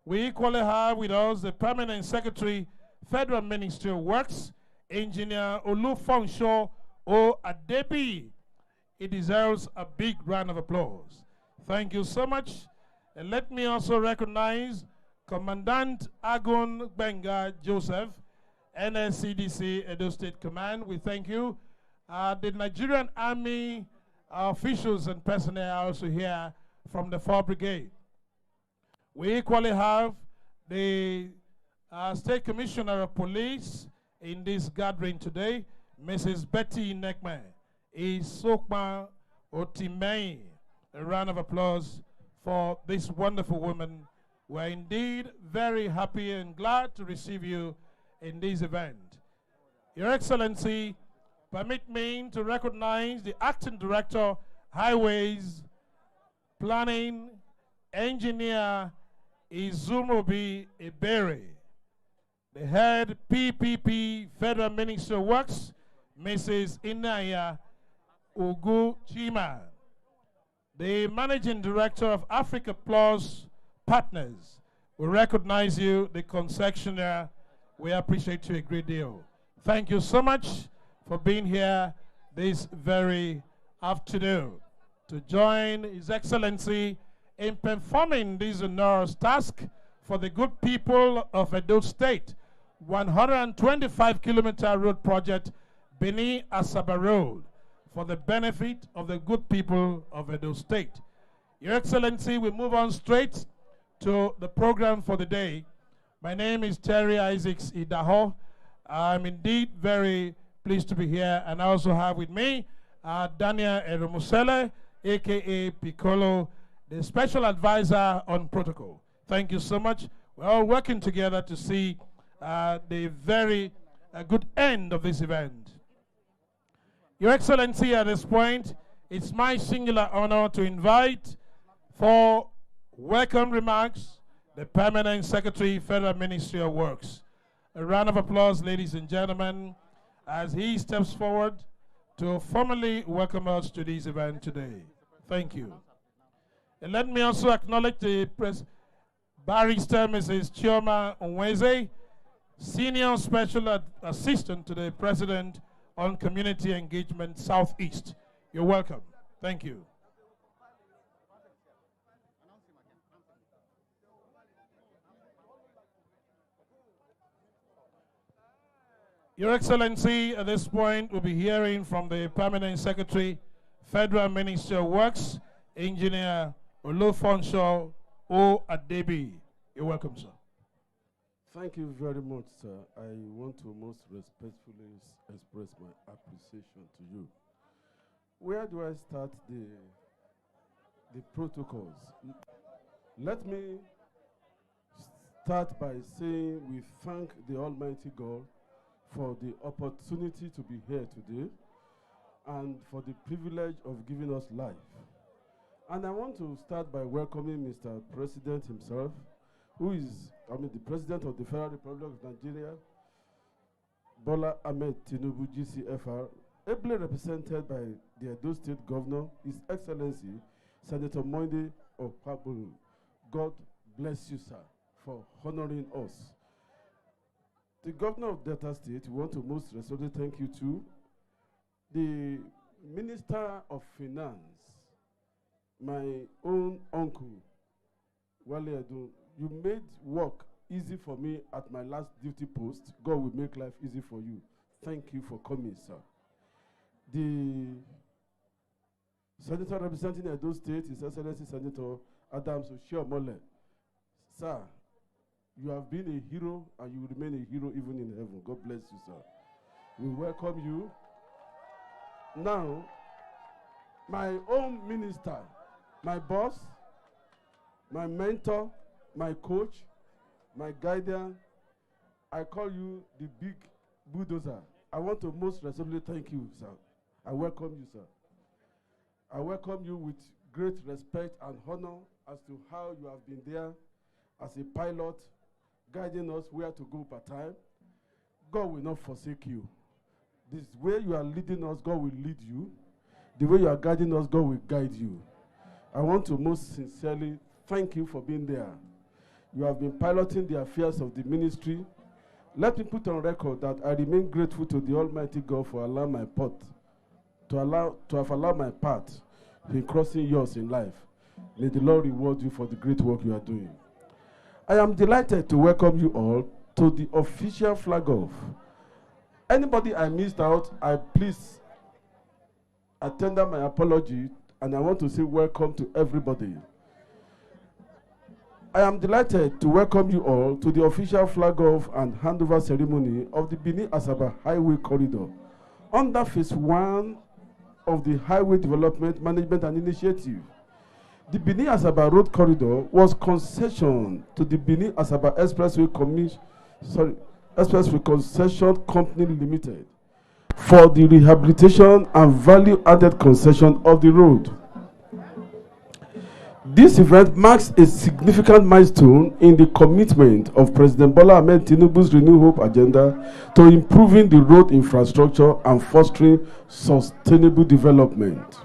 We equally have with us the Permanent Secretary, Federal Ministry of Works, Engineer Olufonsho O. Adebi. He deserves a big round of applause. Thank you so much. And let me also recognize Commandant Agun Benga Joseph, NSCDC Edo State Command. We thank you. The Nigerian Army officials and personnel are also here from the 4th Brigade. We equally have the State Commissioner of Police in this gathering today, Mrs. Betty Nekme Isokma Otimei. A round of applause for this wonderful woman. We're indeed very happy and glad to receive you in this event. Your Excellency, permit me to recognize the Acting Director, Highways, Planning, Engineer Izumobi Ebere, the Head PPP Federal Ministry of Works, Mrs. Inaya Ugu Chima, the Managing Director of Africa Plus Partners. We recognize you, the Concessionaire. We appreciate you a great deal. Thank you so much for being here this very afternoon to join His Excellency in performing this enormous task for the good people of Edo State. 125-kilometer road project, Benin-Asaba Road, for the benefit of the good people of Edo State. Your Excellency, we move on straight to the program for the day. My name is Terry Isaacs Idaho. I'm indeed very pleased to be here, and I also have with me Daniel Eromusele, aka Piccolo, the Special Advisor on Protocol. Thank you so much. We're all working together to see the very good end of this event. Your Excellency, at this point, it's my singular honor to invite for welcome remarks the Permanent Secretary, Federal Ministry of Works. A round of applause, ladies and gentlemen, as he steps forward to formally welcome us to this event today. Thank you. And let me also acknowledge the Barrister Mrs. Chioma Onweze, Senior Special Assistant to the President on Community Engagement Southeast. You're welcome. Thank you. Your Excellency, at this point, we'll be hearing from the Permanent Secretary, Federal Ministry of Works, Engineer Olufonsho O. Adebi. You're welcome, sir. Thank you very much, sir. I want to most respectfully express my appreciation to you. Where do I start the protocols? Let me start by saying we thank the Almighty God for the opportunity to be here today and for the privilege of giving us life. And I want to start by welcoming Mr. President himself, who is, the President of the Federal Republic of Nigeria, Bola Ahmed Tinubu, GCFR, ably represented by the Edo State Governor, His Excellency, Senator Monde Okpabulu. God bless you, sir, for honoring us. The Governor of Delta State, we want to most respectfully thank you too. The Minister of Finance, my own uncle, Wale Edo, you made work easy for me at my last duty post. God will make life easy for you. Thank you for coming, sir. The Senator representing Edo State, His Excellency Senator Adams Oshiomhole. Sir, you have been a hero and you will remain a hero even in heaven. God bless you, sir. We welcome you. Now, my own minister, my boss, my mentor, my coach, my guardian, I call you the big bulldozer. I want to most respectfully thank you, sir. I welcome you, sir. I welcome you with great respect and honor as to how you have been there as a pilot, guiding us where to go per time. God will not forsake you. This way you are leading us, God will lead you. The way you are guiding us, God will guide you. I want to most sincerely thank you for being there. You have been piloting the affairs of the ministry. Let me put on record that I remain grateful to the Almighty God for allowing my path, to have allowed my path in crossing yours in life. May the Lord reward you for the great work you are doing. I am delighted to welcome you all to the official flag off. Anybody I missed out, I please tender my apology, and I want to say welcome to everybody. I am delighted to welcome you all to the official flag off and handover ceremony of the Benin-Asaba Highway Corridor under Phase 1 of the Highway Development Management and Initiative. The Benin-Asaba Road Corridor was concessioned to the Benin-Asaba Expressway Concession Company Limited for the rehabilitation and value-added concession of the road. This event marks a significant milestone in the commitment of President Bola Ahmed Tinubu's Renew Hope agenda to improving the road infrastructure and fostering sustainable development.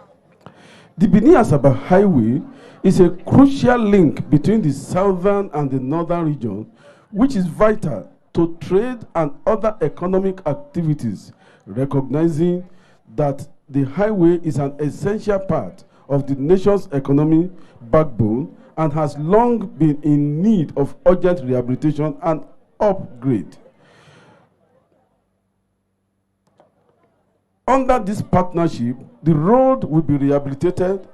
The Benin-Asaba Highway is a crucial link between the southern and the northern region, which is vital to trade and other economic activities, recognizing that the highway is an essential part of the nation's economic backbone and has long been in need of urgent rehabilitation and upgrade. Under this partnership, the road will be rehabilitated,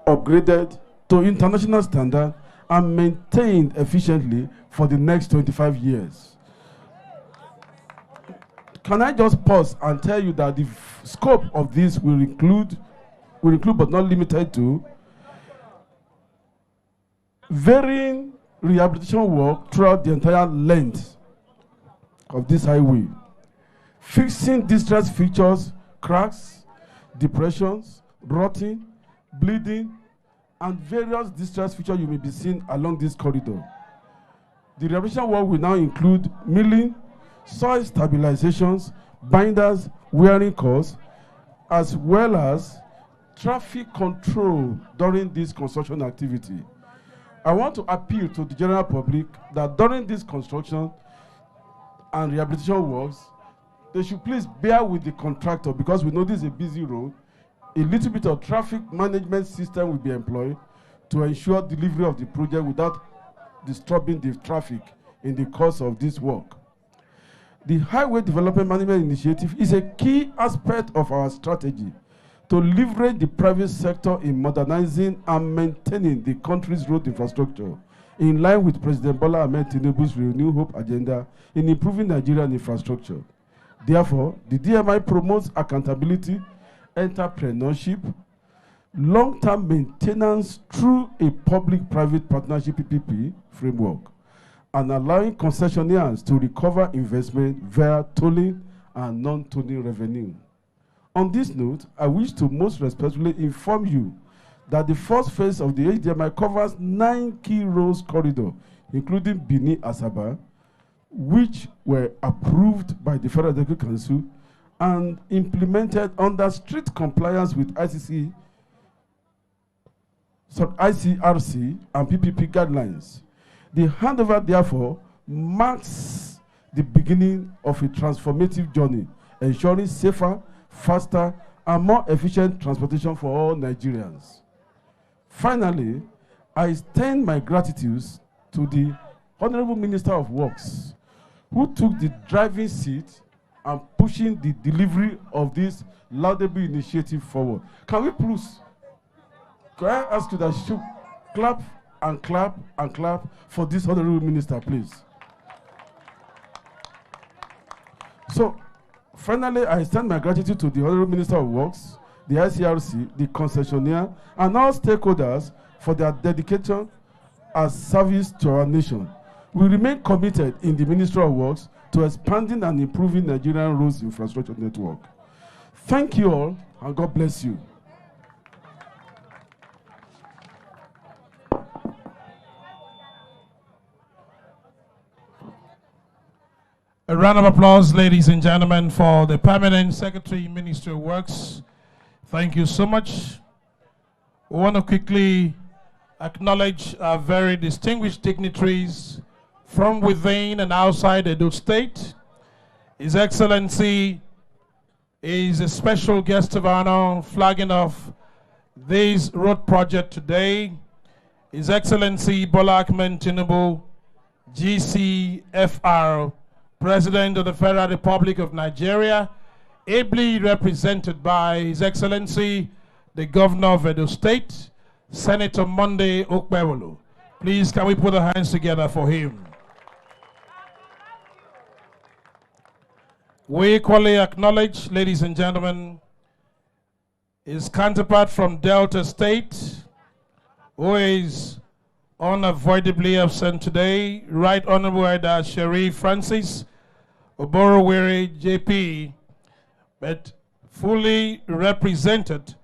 upgraded to international standard, and maintained efficiently for the next 25 years. Can I just pause and tell you that the scope of this will include but not limited to varying rehabilitation work throughout the entire length of this highway, fixing distress features, cracks, depressions, rotting, bleeding, and various distress features you may be seeing along this corridor. The rehabilitation work will now include milling, soil stabilizations, binders, wearing cores, as well as traffic control during this construction activity. I want to appeal to the general public that during this construction and rehabilitation works, they should please bear with the contractor, because we know this is a busy road. A little bit of traffic management system will be employed to ensure delivery of the project without disturbing the traffic in the course of this work. The Highway Development Management Initiative is a key aspect of our strategy to leverage the private sector in modernizing and maintaining the country's road infrastructure in line with President Bola Ahmed Tinubu's Renew Hope agenda in improving Nigerian infrastructure. Therefore, the DMI promotes accountability, entrepreneurship, long-term maintenance through a public-private partnership PPP framework, and allowing concessionaires to recover investment via tolling and non-tolling revenue. On this note, I wish to most respectfully inform you that the first phase of the HDMI covers 9 key roads corridor, including Benin-Asaba, which were approved by the Federal Executive Council and implemented under strict compliance with ICRC and PPP guidelines. The handover, therefore, marks the beginning of a transformative journey, ensuring safer, faster, and more efficient transportation for all Nigerians. Finally, I extend my gratitude to the Honorable Minister of Works, who took the driving seat and pushing the delivery of this laudable initiative forward. Can I ask you that you should clap and clap and clap for this Honorable Minister, please? So, finally, I extend my gratitude to the Honorable Minister of Works, the ICRC, the concessionaire, and all stakeholders for their dedication as service to our nation. We remain committed in the Ministry of Works to expanding and improving Nigerian roads infrastructure network. Thank you all, and God bless you. A round of applause, ladies and gentlemen, for the Permanent Secretary, Ministry of Works. Thank you so much. We want to quickly acknowledge our very distinguished dignitaries from within and outside Edo State. His Excellency is a special guest of honor flagging off this road project today. His Excellency Bola Ahmed Tinubu, GCFR, President of the Federal Republic of Nigeria, ably represented by His Excellency, the Governor of Edo State, Senator Monday Okpewolo. Please, can we put our hands together for him? We equally acknowledge, ladies and gentlemen, his counterpart from Delta State, who is unavoidably absent today, Right Honorable Ida Sherif Francis Oborowere JP, but fully represented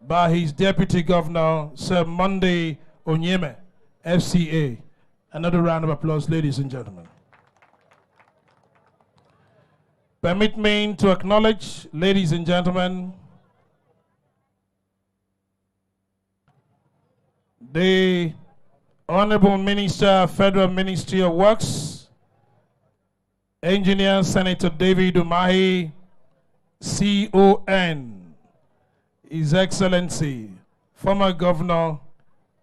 by his Deputy Governor, Sir Monday Onyeme, FCA. Another round of applause, ladies and gentlemen. Permit me to acknowledge, ladies and gentlemen, the Honorable Minister, Federal Ministry of Works, Engineer Senator David Umahi, CON, His Excellency, former Governor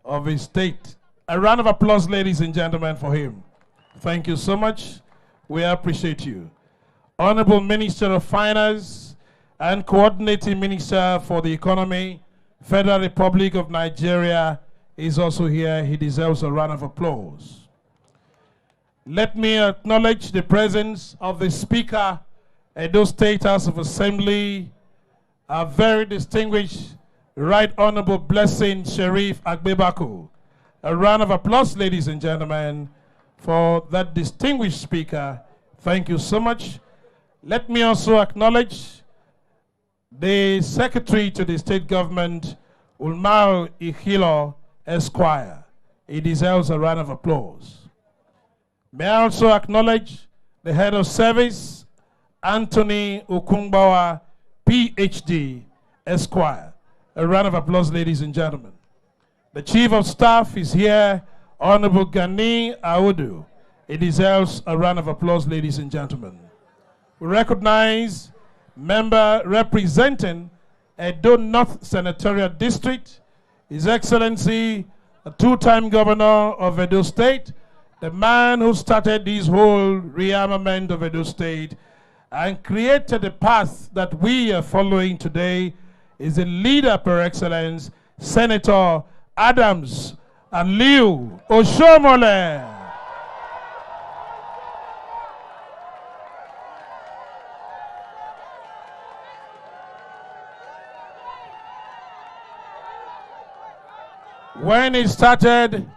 of his state. A round of applause, ladies and gentlemen, for him. Thank you so much. We appreciate you. Honorable Minister of Finance and Coordinating Minister for the Economy, Federal Republic of Nigeria, is also here. He deserves a round of applause. Let me acknowledge the presence of the Speaker, Edo State House of Assembly, a very distinguished Right Honorable Blessing Sherif Agbebako. A round of applause, ladies and gentlemen, for that distinguished speaker. Thank you so much. Let me also acknowledge the Secretary to the State Government, Ulmao Ikhilo Esquire. He deserves a round of applause. May I also acknowledge the Head of Service, Anthony Okungbawa, PhD, Esquire. A round of applause, ladies and gentlemen. The Chief of Staff is here, Honorable Gani Audu. He deserves a round of applause, ladies and gentlemen. We recognize member representing Edo North Senatorial District, His Excellency, a two-time governor of Edo State, the man who started this whole rearmament of Edo State and created the path that we are following today, is a leader par excellence, Senator Adams Aliu Oshomole. When he started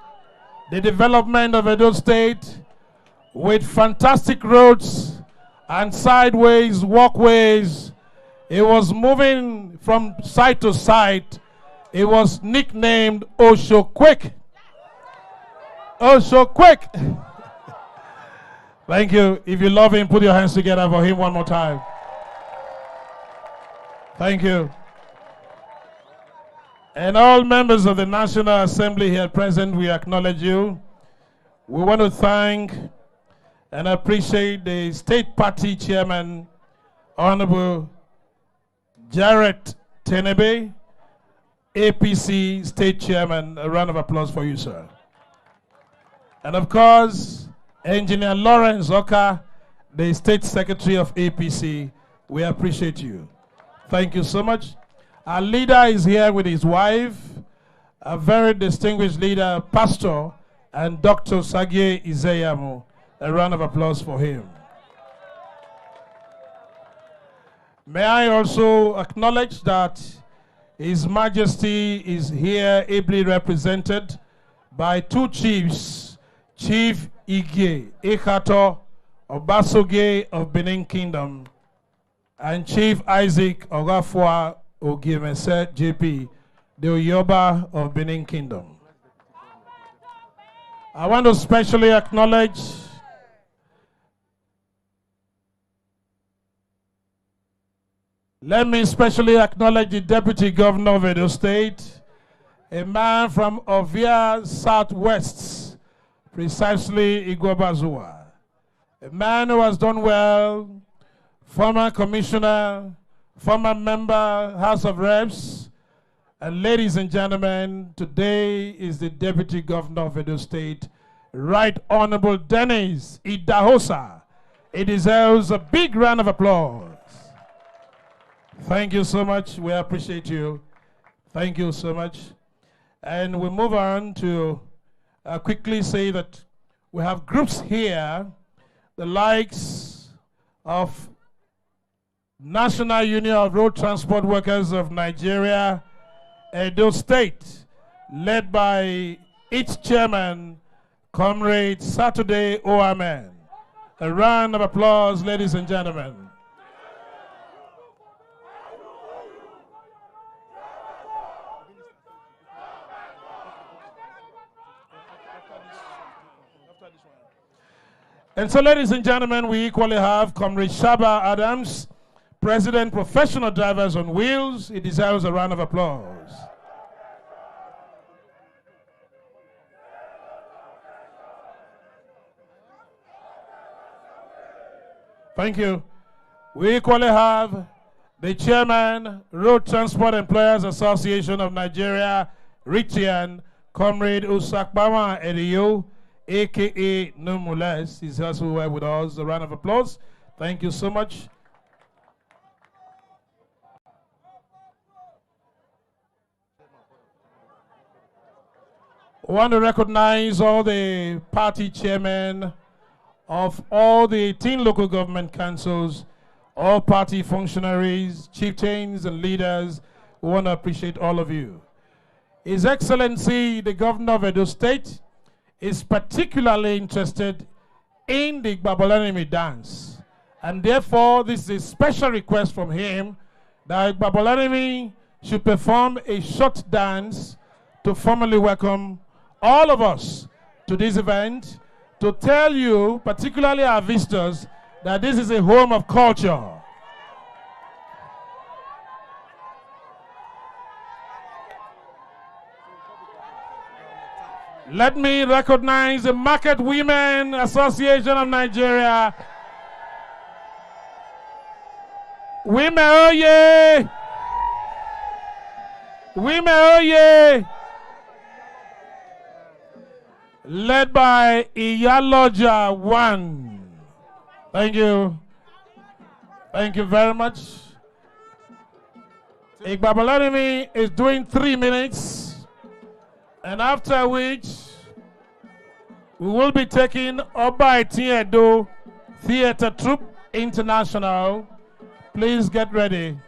the development of Edo State with fantastic roads and sideways walkways, it was moving from side to side. It was nicknamed Osho Quick. Osho Quick. Thank you. If you love him, put your hands together for him one more time. Thank you. And all members of the National Assembly here present, we acknowledge you. We want to thank and appreciate the State Party Chairman, Honorable Jarrett Tenebe, APC State Chairman. A round of applause for you, sir. And of course, Engineer Lawrence Oka, the State Secretary of APC. We appreciate you. Thank you so much. Our leader is here with his wife, a very distinguished leader, Pastor, and Dr. Sagie Izeyamu. A round of applause for him. May I also acknowledge that His Majesty is here ably represented by two chiefs, Chief Ige Ekato Obasoge of Benin Kingdom and Chief Isaac Ogafua Ogimese JP, the Oyoba of Benin Kingdom. I want to specially acknowledge Let me especially acknowledge the Deputy Governor of Edo State, a man from Ovia Southwest, precisely Igwabazua, a man who has done well, former commissioner, former member, House of Reps, and ladies and gentlemen, today is the Deputy Governor of Edo State, Right Honorable Dennis Idahosa. He deserves a big round of applause. Thank you so much. We appreciate you. Thank you so much. And we move on to quickly say that we have groups here, the likes of National Union of Road Transport Workers of Nigeria, Edo State, led by its chairman, Comrade Saturday Oamen. A round of applause, ladies and gentlemen. And so, ladies and gentlemen, we equally have Comrade Shaba Adams, President, Professional Drivers on Wheels. He deserves a round of applause. Thank you. We equally have the Chairman, Road Transport Employers Association of Nigeria, Richian, Comrade Usakbawa Ediyo, a.k.a. Numules. He's also here with us. A round of applause. Thank you so much. I want to recognize all the party chairmen of all the 18 local government councils, all party functionaries, chieftains and leaders. We want to appreciate all of you. His Excellency, the Governor of Edo State, is particularly interested in the Igbabolanimi dance. And therefore, this is a special request from him that Igbabolanimi should perform a short dance to formally welcome all of us to this event, to tell you, particularly our visitors, that this is a home of culture. Let me recognize the Market Women Association of Nigeria. Women, oh yeah! Women, oh yeah! Led by Iyaloja 1. Thank you. Thank you very much. Igbabolanimi is doing 3 minutes, and after which we will be taking Oba Edo Theatre Troupe International. Please get ready.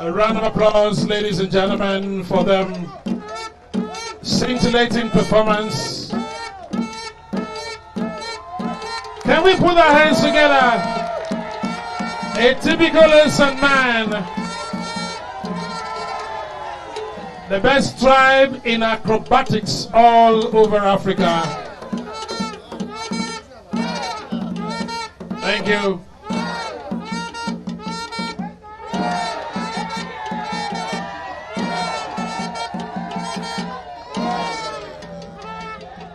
A round of applause, ladies and gentlemen, for them scintillating performance. Can we put our hands together? A typical Eastern man. The best tribe in acrobatics all over Africa. Thank you.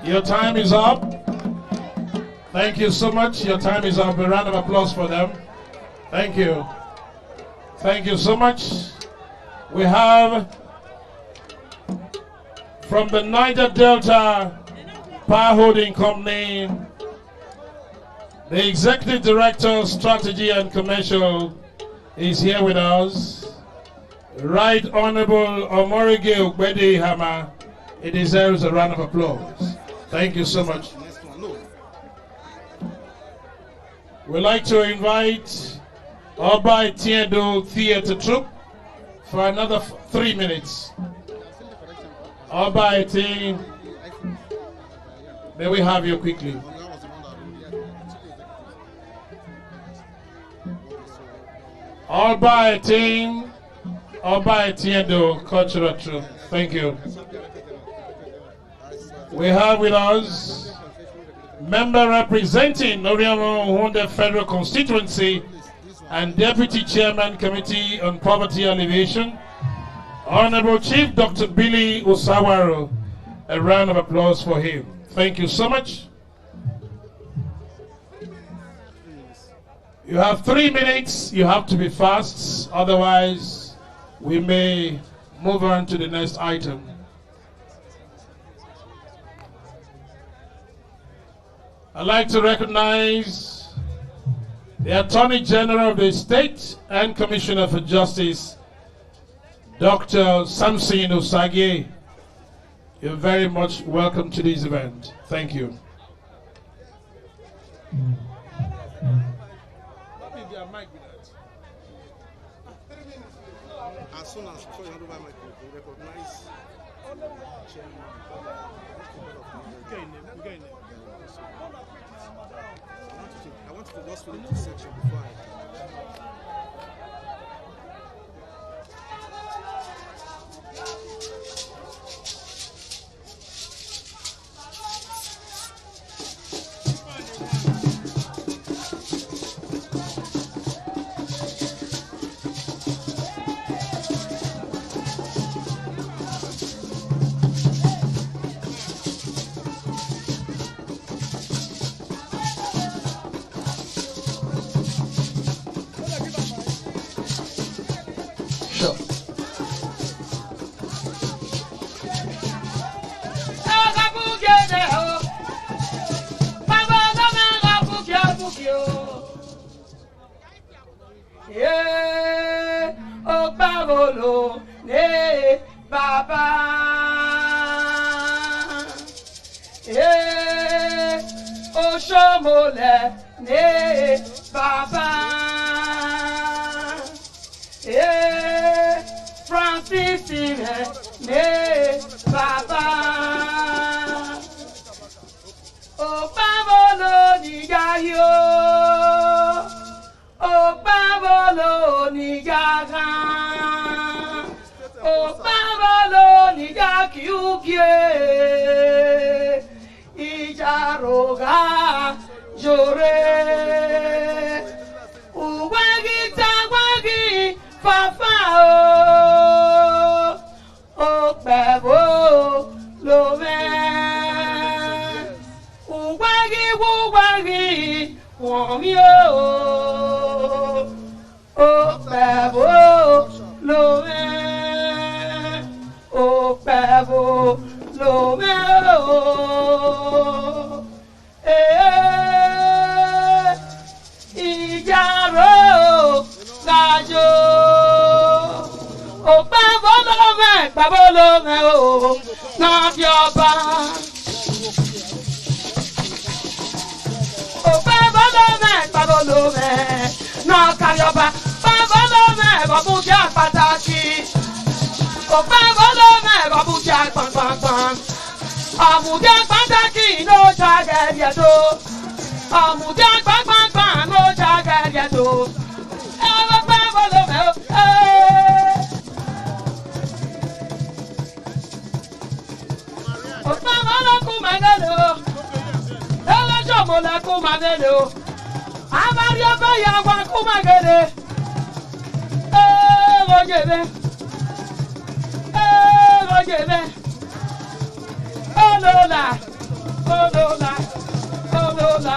Your time is up. Thank you so much. Your time is up. A round of applause for them. Thank you. Thank you so much. We have from the Niger Delta Power Holding Company, the Executive Director, Strategy and Commercial is here with us. Right Honorable Omorige Ogbede Hama. It deserves a round of applause. Thank you so much. We'd like to invite Oba Tiendo Theatre Troupe for another 3 minutes. Oba Eti, may we have you quickly? Oba Eti, Oba Tiendo Cultural Troupe. Thank you. We have with us member representing Oriamo Hunde Federal Constituency and Deputy Chairman Committee on Poverty Alleviation, Honorable Chief Dr. Billy Osawaro. A round of applause for him. Thank you so much. You have 3 minutes. You have to be fast, otherwise we may move on to the next item. I'd like to recognize the Attorney General of the State and Commissioner for Justice, Dr. Samson Osage. You're very much welcome to this event. Thank you. As soon as you hand over my recognize I want to just finish this section before I babuja pataki. Opa volome babuja bang bang bang. Amuja pataki no jagayato. Amuja bang bang bang no jagayato. Opa volome Opa volome kumagalo. Ela jomola kumagalo. Amaria baya wa kumagale. Rojebe. Rojebe. Odola. Odola. Odola.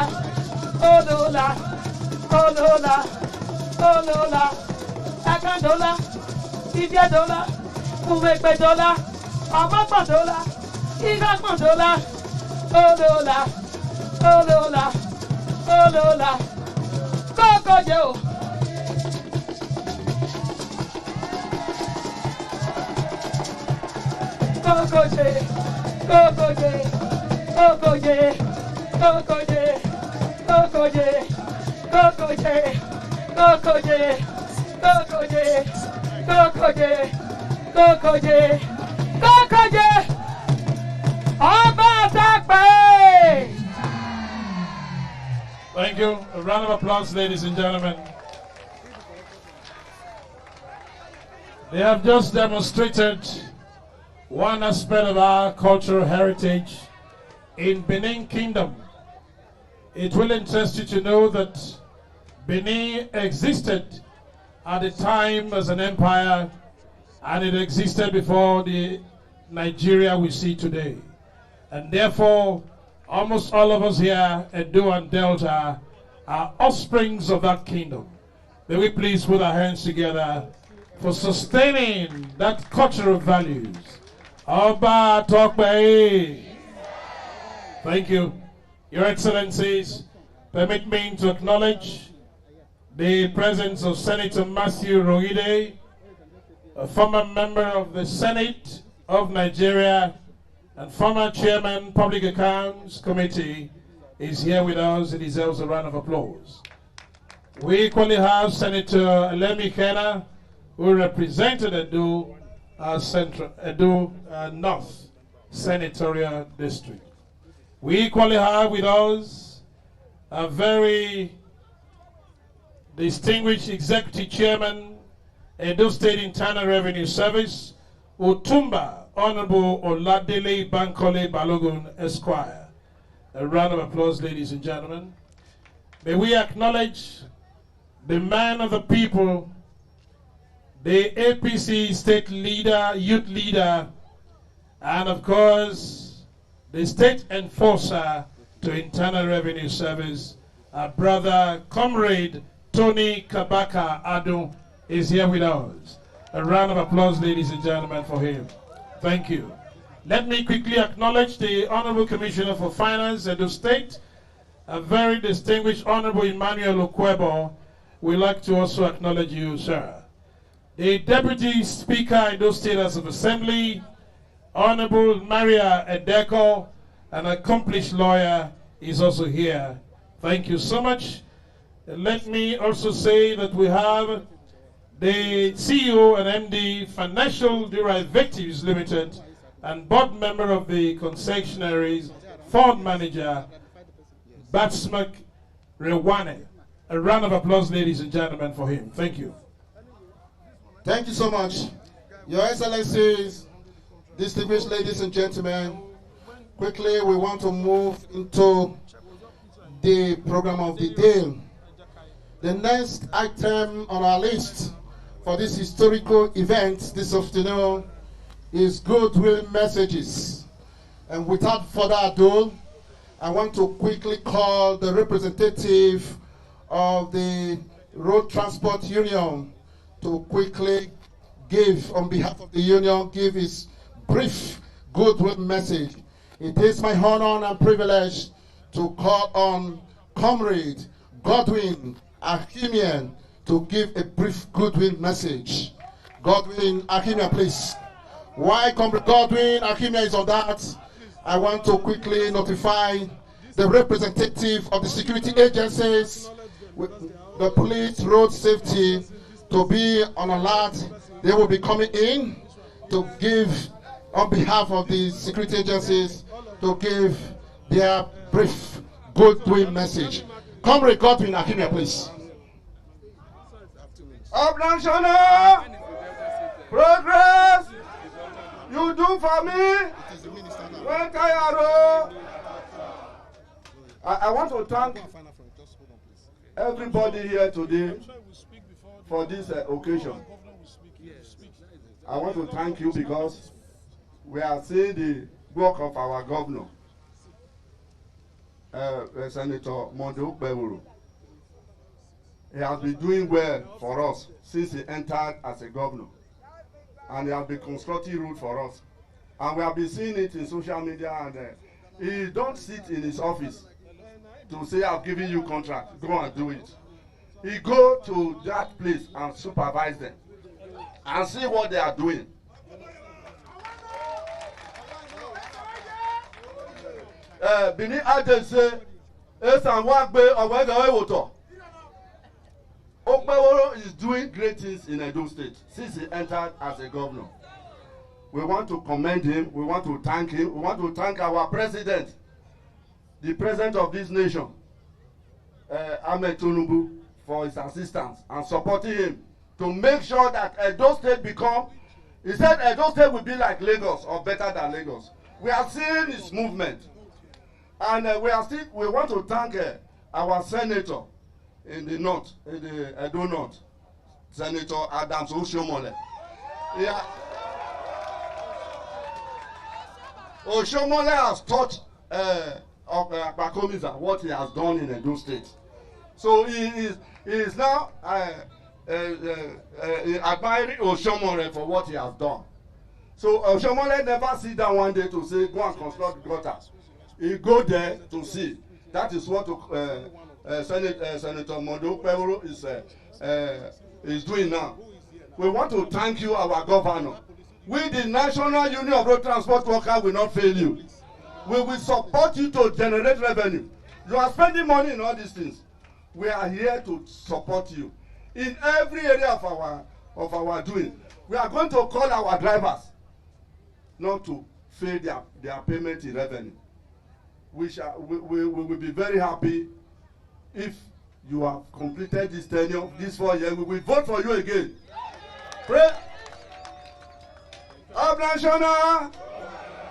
Odola. Odola. Odola. Akandola. Ibiadola. Kumekpedola. Amapandola. Igapandola. Odola. Odola. Odola. Kokojo. Kokoje. Kokoje. Kokoje. Kokoje. Kokoje. Kokoje. Kokoje. Kokoje. Kokoje. Kokoje. Kokoje. Ọba Dagbe. Thank you. A round of applause, ladies and gentlemen. They have just demonstrated one aspect of our cultural heritage in Benin Kingdom. It will interest you to know that Benin existed at the time as an empire, and it existed before the Nigeria we see today. And therefore, almost all of us here, Edo and Delta, are offsprings of that kingdom. May we please put our hands together for sustaining that cultural values. Oba Tokbe. Thank you. Your Excellencies, permit me to acknowledge the presence of Senator Matthew Rohide, a former member of the Senate of Nigeria and former Chairman Public Accounts Committee, is here with us. He deserves a round of applause. We equally have Senator Elemi Kena, who represented Edo North Senatorial District. We equally have with us a very distinguished Executive Chairman, Edo State Internal Revenue Service, Otumba Honorable Oladele Bankole Balogun Esquire. A round of applause, ladies and gentlemen. May we acknowledge the man of the people, the APC state leader, youth leader, and of course, the state enforcer to Internal Revenue Service, our brother, comrade Tony Kabaka Adu is here with us. A round of applause, ladies and gentlemen, for him. Thank you. Let me quickly acknowledge the Honorable Commissioner for Finance, Edo State, a very distinguished Honorable Emmanuel Okwebo. We'd like to also acknowledge you, sir. The Deputy Speaker, Edo State House of Assembly, Honorable Maria Edeko, an accomplished lawyer, is also here. Thank you so much. Let me also say that we have the CEO and MD, Financial Derivatives Limited, and board member of the Concessionaire, fund manager, Batsmak Rewane. A round of applause, ladies and gentlemen, for him. Thank you. Thank you so much. Your Excellencies, distinguished ladies and gentlemen, quickly we want to move into the program of the day. The next item on our list for this historical event this afternoon is Goodwill messages. And without further ado, I want to quickly call the representative of the Road Transport Union to quickly give, on behalf of the union, give his brief Goodwill message. It is my honor and privilege to call on Comrade Godwin Ahimian to give a brief Goodwill message. Godwin Ahimian, please. While Comrade Godwin Ahimian is on that, I want to quickly notify the representative of the security agencies, the police, road safety, to be on alert. They will be coming in to give, on behalf of the security agencies, to give their brief goodwill message. Comrade Godwin Akimia, please. Of national progress you do for me. I want to thank everybody here today for this occasion. I want to thank you because we are seeing the work of our governor, Senator Mondo Bevuru. He has been doing well for us since he entered as a governor. And he has been constructing road for us. And we have been seeing it in social media, and he don't sit in his office to say, I've given you contract, go and do it. He go to that place and supervise them and see what they are doing. Benin-Asaba say, Okpeworo is doing great things in Edo State since he entered as a governor. We want to commend him. We want to thank him. We want to thank our president, the president of this nation, Ahmed Tinubu, for his assistance and supporting him to make sure that Edo State become, he said Edo State will be like Lagos or better than Lagos. We are seeing his movement. And we want to thank our senator in the north, in the Edo North, Senator Adams Oshomole. Yeah. Oshomole has taught Bakomiza what he has done in Edo State. So he is now admiring Oshomole for what he has done. So Oshomole never sit down one day to say, go and construct gutter. He go there to see. That is what Senator Mondo Pevoro is doing now. We want to thank you, our governor. We, the National Union of Road Transport Workers, will not fail you. We will support you to generate revenue. You are spending money in all these things. We are here to support you in every area of our doing. We are going to call our drivers not to fail their payment in revenue. We will be very happy if you have completed this tenure, this 4 years. We will vote for you again. Pray. Of national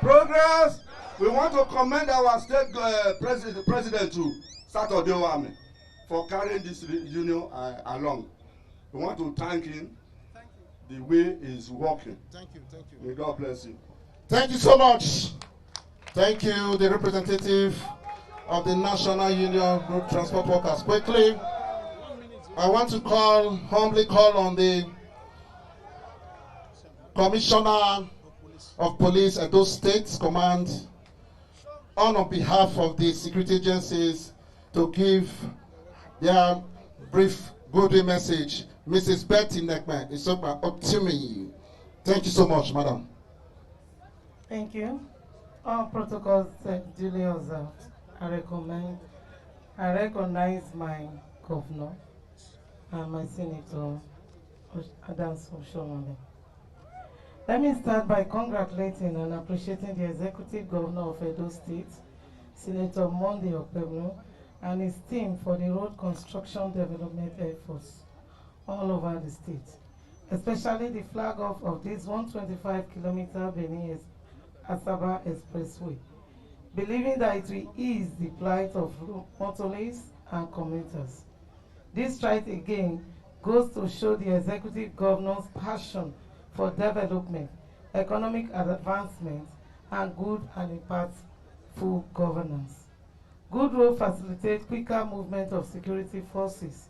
progress, we want to commend our state president to Saturday Owame for carrying this union along. We want to thank him the way he's working. Thank you. May God bless you. Thank you so much. Thank you, the representative of the National Union of Road Transport Workers. Quickly, I want to humbly call on the Commissioner of Police at those states command on behalf of the security agencies to give their brief goodwill message. Mrs. Betty Neckman is up to me. Thank you so much, madam. Thank you. All protocols duly observed. I recognize my governor and my senator, Adams Oshomole. Let me start by congratulating and appreciating the executive governor of Edo State, Senator Monday Okpebno, and his team for the road construction development efforts all over the state, especially the flag off of this 125-kilometer Benin-Asaba Expressway, believing that it will ease the plight of motorists and commuters. This stride again goes to show the executive governor's passion for development, economic advancement, and good and impactful governance. Good road facilitates quicker movement of security forces,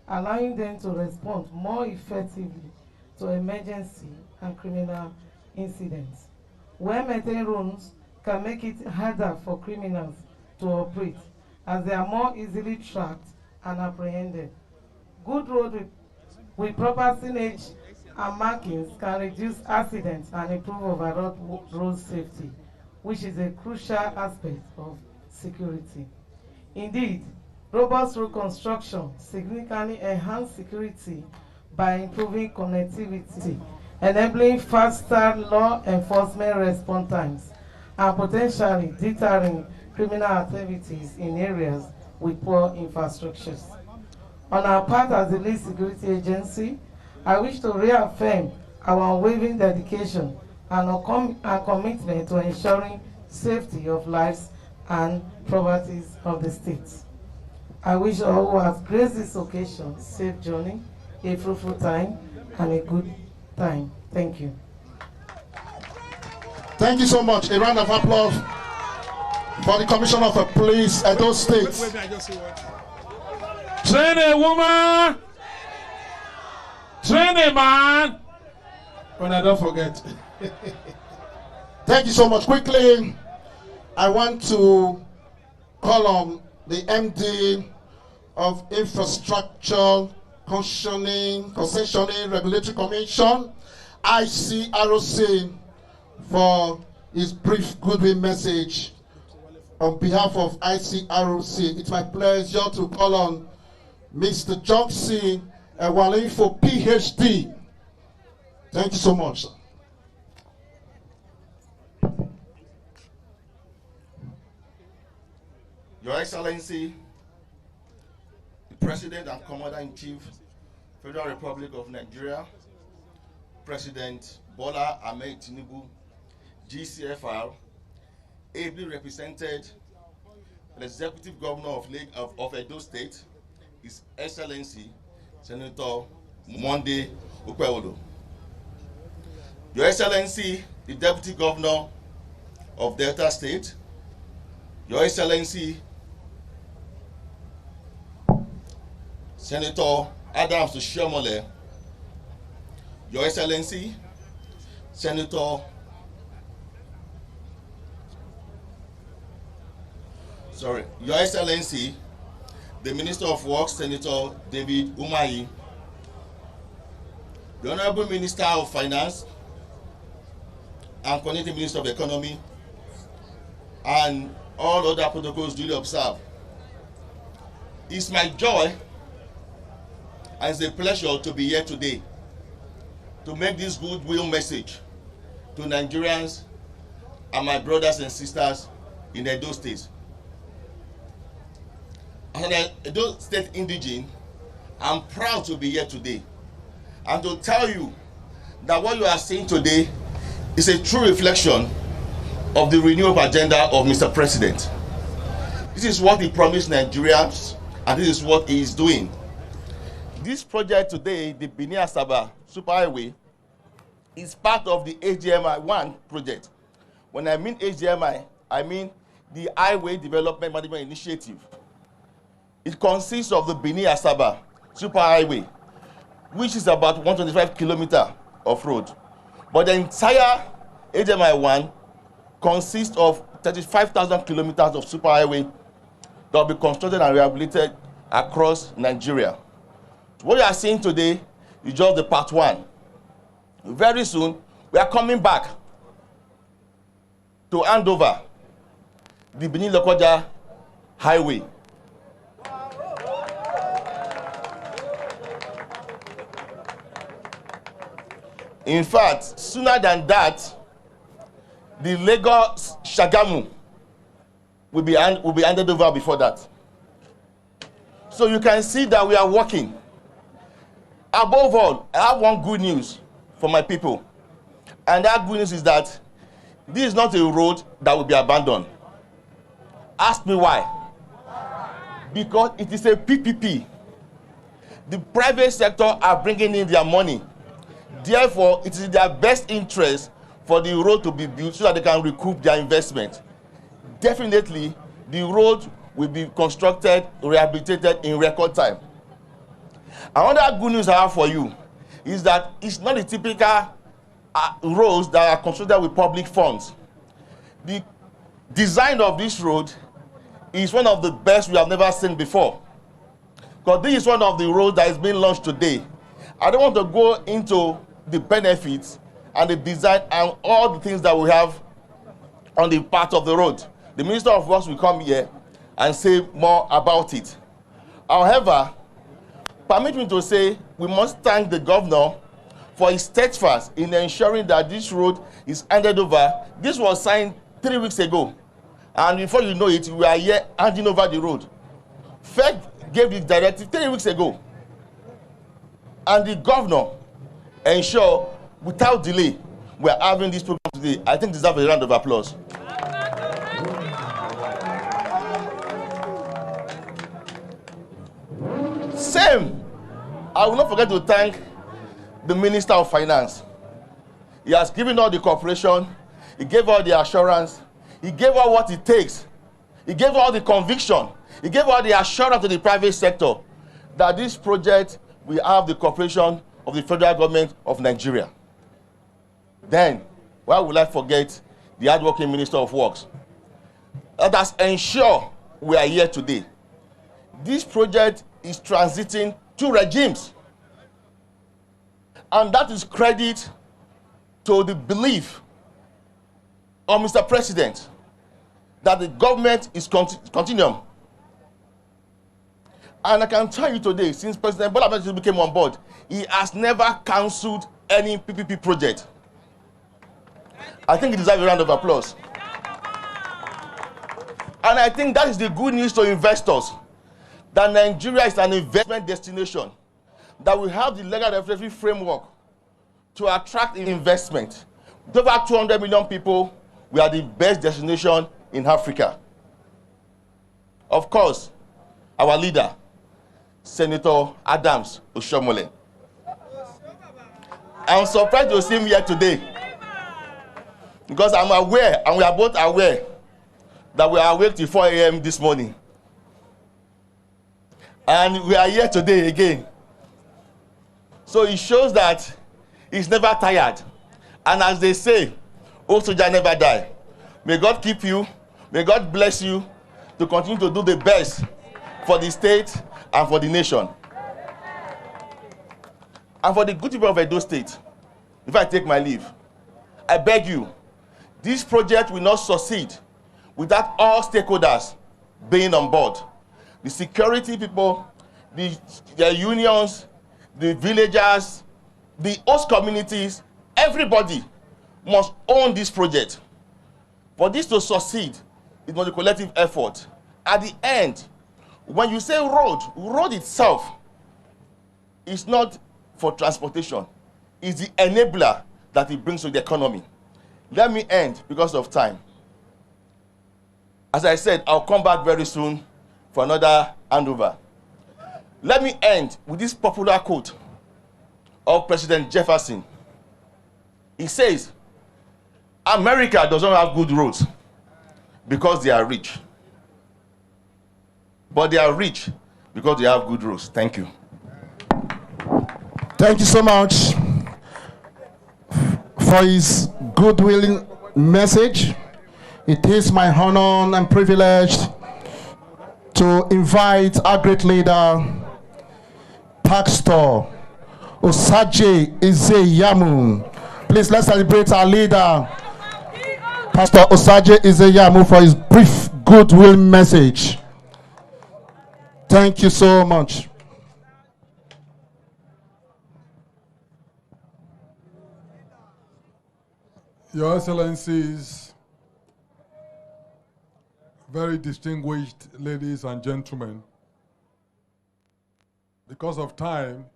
allowing them to respond more effectively to emergency and criminal incidents. Where maintained roads can make it harder for criminals to operate, as they are more easily tracked and apprehended. Good road with proper signage and markings can reduce accidents and improve overall road safety, which is a crucial aspect of security. Indeed, robust road construction significantly enhances security by improving connectivity, enabling faster law enforcement response times, and potentially deterring criminal activities in areas with poor infrastructures. On our part as the lead security agency, I wish to reaffirm our unwavering dedication and our commitment to ensuring safety of lives and properties of the state. I wish all who have graced this occasion safe journey, a fruitful time, and a good time. Thank you. Thank you so much. A round of applause for the Commissioner of Police at those states. Wait, I just say what? Train a woman. Train a man. When I don't forget. Thank you so much. Quickly, I want to call on the MD of Infrastructure Concessionaire Regulatory Commission, ICRC, for his brief goodwill message. On behalf of ICRC, it's my pleasure to call on Mr. Johnson Walinfo, PhD. Thank you so much. Your Excellency, the President and Commander-in-Chief, Federal Republic of Nigeria, President Bola Ahmed Tinubu, GCFR, ably represented the Executive Governor of Edo State, His Excellency, Senator Monday Okpewolo. Your Excellency, the Deputy Governor of Delta State, Your Excellency, Senator Adams Oshiomhole, Your Excellency, Your Excellency, the Minister of Works, Senator David Umahi, the Honorable Minister of Finance and Coordinating Minister of Economy, and all other protocols duly observed. It's my joy and it's a pleasure to be here today to make this goodwill message to Nigerians and my brothers and sisters in Edo State. As an Edo State indigene, I'm proud to be here today and to tell you that what you are seeing today is a true reflection of the renewal agenda of Mr. President. This is what he promised Nigerians, and this is what he is doing. This project today, the Benin-Asaba Superhighway, is part of the HDMI 1 project. When I mean HDMI, I mean the Highway Development Management Initiative. It consists of the Benin-Asaba Superhighway, which is about 125 kilometers of road. But the entire HDMI 1 consists of 35,000 kilometers of superhighway that will be constructed and rehabilitated across Nigeria. What you are seeing today is just the part 1. Very soon, we are coming back to hand over the Benin-Lokoja Highway. In fact, sooner than that, the Lagos-Shagamu will be handed over before that. So you can see that we are working. Above all, I have one good news for my people. And that good news is that this is not a road that will be abandoned. Ask me why. Because it is a PPP. The private sector are bringing in their money. Therefore, it is in their best interest for the road to be built so that they can recoup their investment. Definitely, the road will be constructed, rehabilitated in record time. Another good news I have for you is that it's not the typical roads that are constructed with public funds. The design of this road is one of the best we have never seen before. Because this is one of the roads that is being launched today. I don't want to go into the benefits and the design and all the things that we have on the part of the road. The Minister of Works will come here and say more about it. However, permit me to say we must thank the governor for his steadfast in ensuring that this road is handed over. This was signed 3 weeks ago, and before you know it, we are here handing over the road. FEC gave the directive 3 weeks ago, and the governor ensured without delay we are having this program today. I think deserve a round of applause. Same, I will not forget to thank the Minister of Finance. He has given all the cooperation, he gave all the assurance, he gave all what it takes, he gave all the conviction, he gave all the assurance to the private sector that this project will have the cooperation of the federal government of Nigeria. Then, why would I forget the hardworking Minister of Works that has ensured we are here today? This project is transiting 2 regimes, and that is credit to the belief of Mr. President that the government is continuum. And I can tell you today, since President Bola Ahmed Tinubu became on board, he has never cancelled any PPP project. I think it deserves a round of applause. And I think that is the good news to investors, that Nigeria is an investment destination, that we have the legal regulatory framework to attract investment. With over 200 million people, we are the best destination in Africa. Of course, our leader, Senator Adams Oshomole. I'm surprised to see him here today, because I'm aware, and we are both aware, that we are awake till 4 a.m. this morning. And we are here today again. So it shows that he's never tired. And as they say, old soldier never die. May God keep you. May God bless you to continue to do the best for the state and for the nation. And for the good people of Edo State, if I take my leave, I beg you, this project will not succeed without all stakeholders being on board. The security people, the unions, the villagers, the host communities, everybody must own this project. For this to succeed, it must be a collective effort. At the end, when you say road itself is not for transportation. It's the enabler that it brings to the economy. Let me end because of time. As I said, I'll come back very soon for another handover. Let me end with this popular quote of President Jefferson. He says, America does not have good roads because they are rich. But they are rich because they have good roads. Thank you. Thank you so much for his goodwill message. It is my honor and privilege to invite our great leader, Pastor Osaje Izeyamu. Please, let's celebrate our leader, Pastor Osaje Izeyamu, for his brief goodwill message. Thank you so much. Your Excellencies, very distinguished ladies and gentlemen, because of time,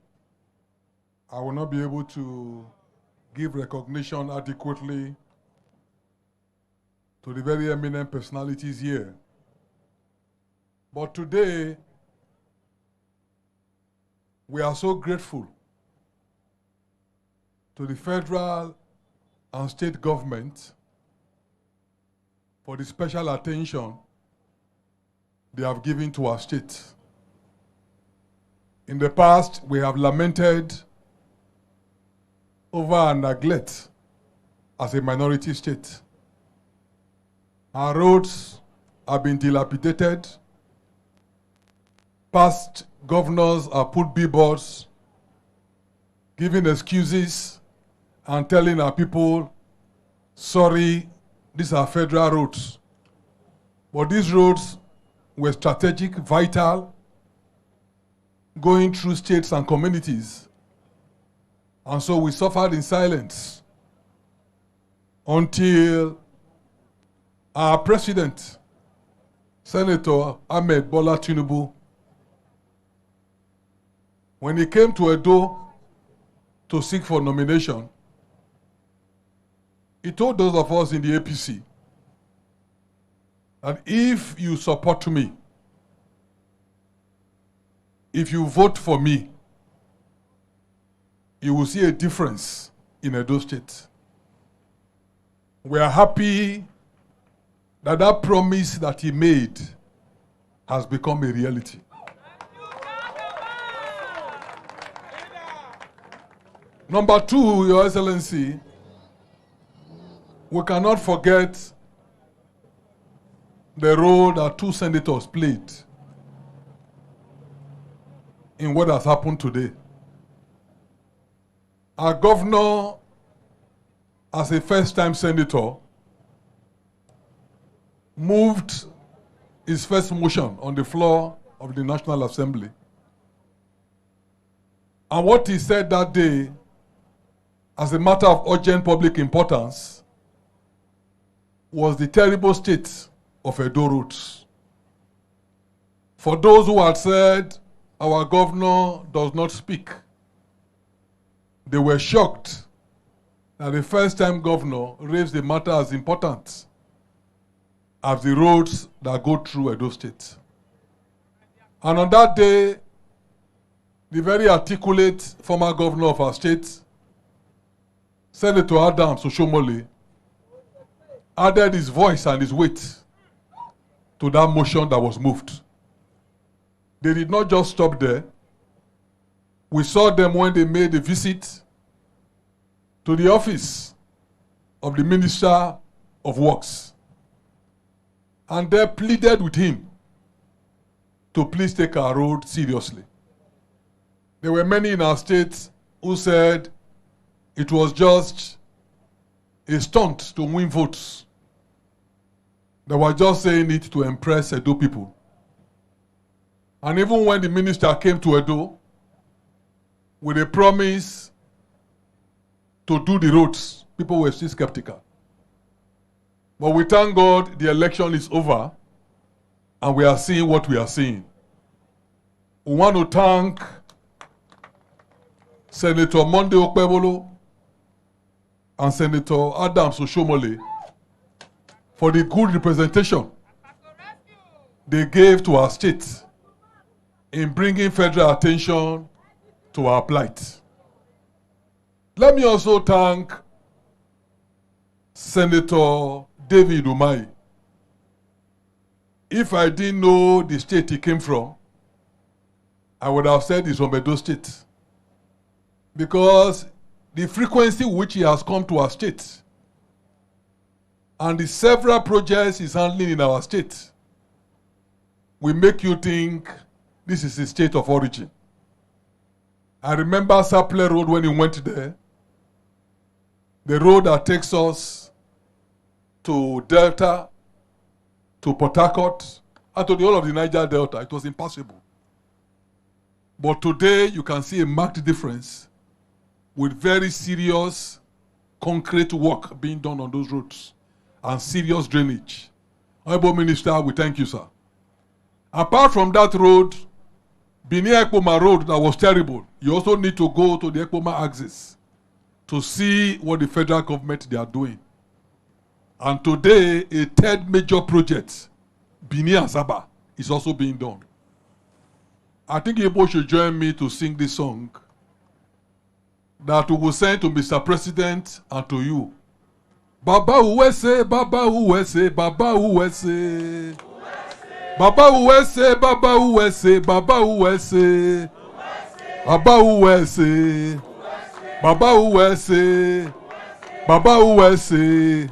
I will not be able to give recognition adequately to the very eminent personalities here. But today, we are so grateful to the federal and state government for the special attention they have given to our state. In the past, we have lamented over our neglect as a minority state. Our roads have been dilapidated. Past governors have put billboards, giving excuses and telling our people, sorry, these are federal roads. But these roads were strategic, vital. going through states and communities. And so we suffered in silence until our president, Senator Ahmed Bola Tinubu, when he came to Edo to seek for nomination, he told those of us in the APC that if you support me, if you vote for me, you will see a difference in Edo State. We are happy that that promise that he made has become a reality. Number two, Your Excellency, we cannot forget the role that two senators played in what has happened today. Our governor, as a first-time senator, moved his first motion on the floor of the National Assembly. And what he said that day, as a matter of urgent public importance, was the terrible state of Edo roads. For those who had said our governor does not speak, they were shocked that the first-time governor raised the matter as important as the roads that go through Edo State. And on that day, the very articulate former governor of our state, Senator Adams Oshomole, added his voice and his weight to that motion that was moved. They did not just stop there. We saw them when they made a visit to the office of the Minister of Works. And they pleaded with him to please take our road seriously. There were many in our state who said it was just a stunt to win votes. They were just saying it to impress Edo people. And even when the minister came to Edo with a promise to do the roads, people were still skeptical. But we thank God the election is over and we are seeing what we are seeing. We want to thank Senator Monday Okpebolo and Senator Adams Oshomole for the good representation they gave to our state in bringing federal attention to our plight. Let me also thank Senator David Umahi. If I didn't know the state he came from, I would have said he's from Edo State. Because the frequency with which he has come to our state and the several projects he's handling in our state will make you think this is his state of origin. I remember Saple Road when he went there, the road that takes us to Delta, to Port Harcourt, and to the whole of the Niger Delta. It was impossible. But today you can see a marked difference with very serious concrete work being done on those roads and serious drainage. Honorable Minister, we thank you, sir. Apart from that road, Benin-Ekpoma Road that was terrible, you also need to go to the Ekpoma axis to see what the federal government they are doing. And today, a third major project, Benin-Asaba, is also being done. I think you both should join me to sing this song that we will send to Mr. President and to you. Baba Uwese, Baba Uwese, Baba Uwese. Baba Uwese, Baba Uwese, Baba Uwese. Baba Uwese. Baba Uwese. Baba Uwese.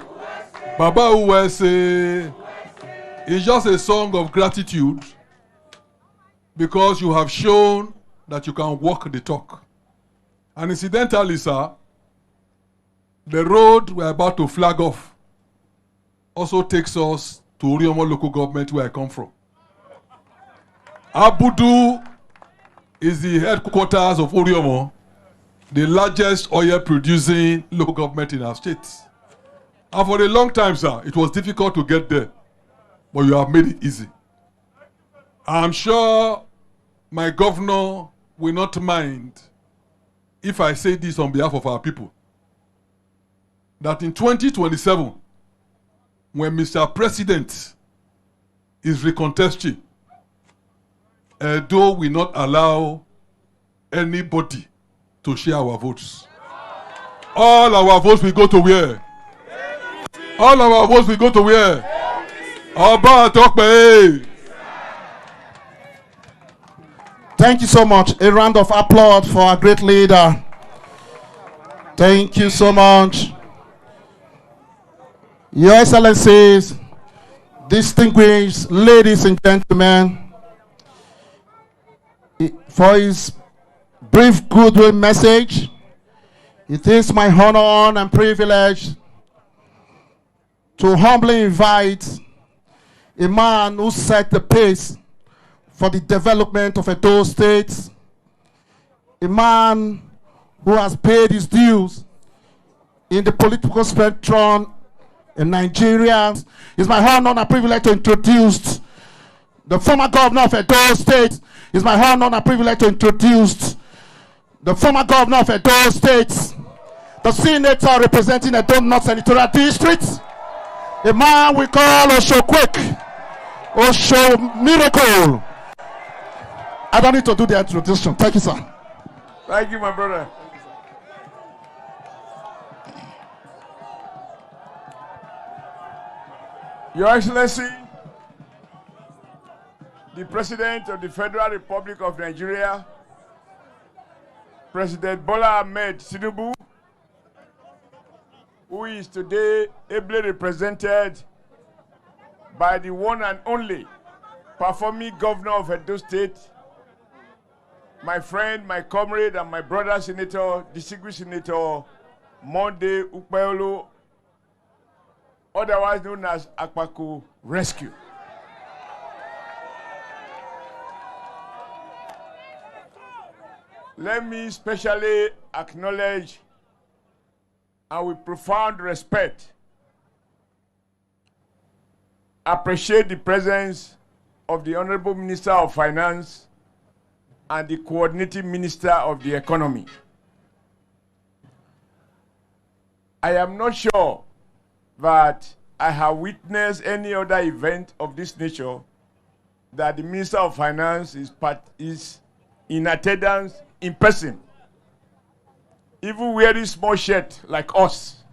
Baba Uwese. It's just a song of gratitude because you have shown that you can walk the talk. And incidentally, sir, the road we're about to flag off also takes us to Oriomo local government where I come from. Abudu is the headquarters of Oriomo, the largest oil-producing local government in our state. And for a long time, sir, it was difficult to get there, but you have made it easy. I'm sure my governor will not mind if I say this on behalf of our people, that in 2027, when Mr. President is recontesting, Edo will not allow anybody to share our votes. All our votes will go to where? All our votes will go to where? Oba Tokpe. Thank you so much. A round of applause for our great leader. Thank you so much. Your Excellencies, distinguished ladies and gentlemen, for his brief goodwill message, it is my honor and privilege to humbly invite a man who set the pace for the development of Edo State, a man who has paid his dues in the political spectrum in Nigeria. It's my honor and privilege to introduce the former governor of Edo State. It's my honor and privilege to introduce the former governor of Edo State, the senator representing Edo North Senatorial District, a man we call Osho Quick, Osho Miracle. I don't need to do the introduction. Thank you, sir. Thank you, my brother. Your Excellency, the President of the Federal Republic of Nigeria, President Bola Ahmed Tinubu, who is today ably represented by the one and only performing governor of Edo State, my friend, my comrade, and my brother Senator, distinguished Senator Monday Ukpeolo, otherwise known as Akpaku Rescue. Let me specially acknowledge and with profound respect appreciate the presence of the Honorable Minister of Finance and the Coordinating Minister of the Economy. I am not sure that I have witnessed any other event of this nature that the Minister of Finance is in attendance in person, even wearing small shirt like us.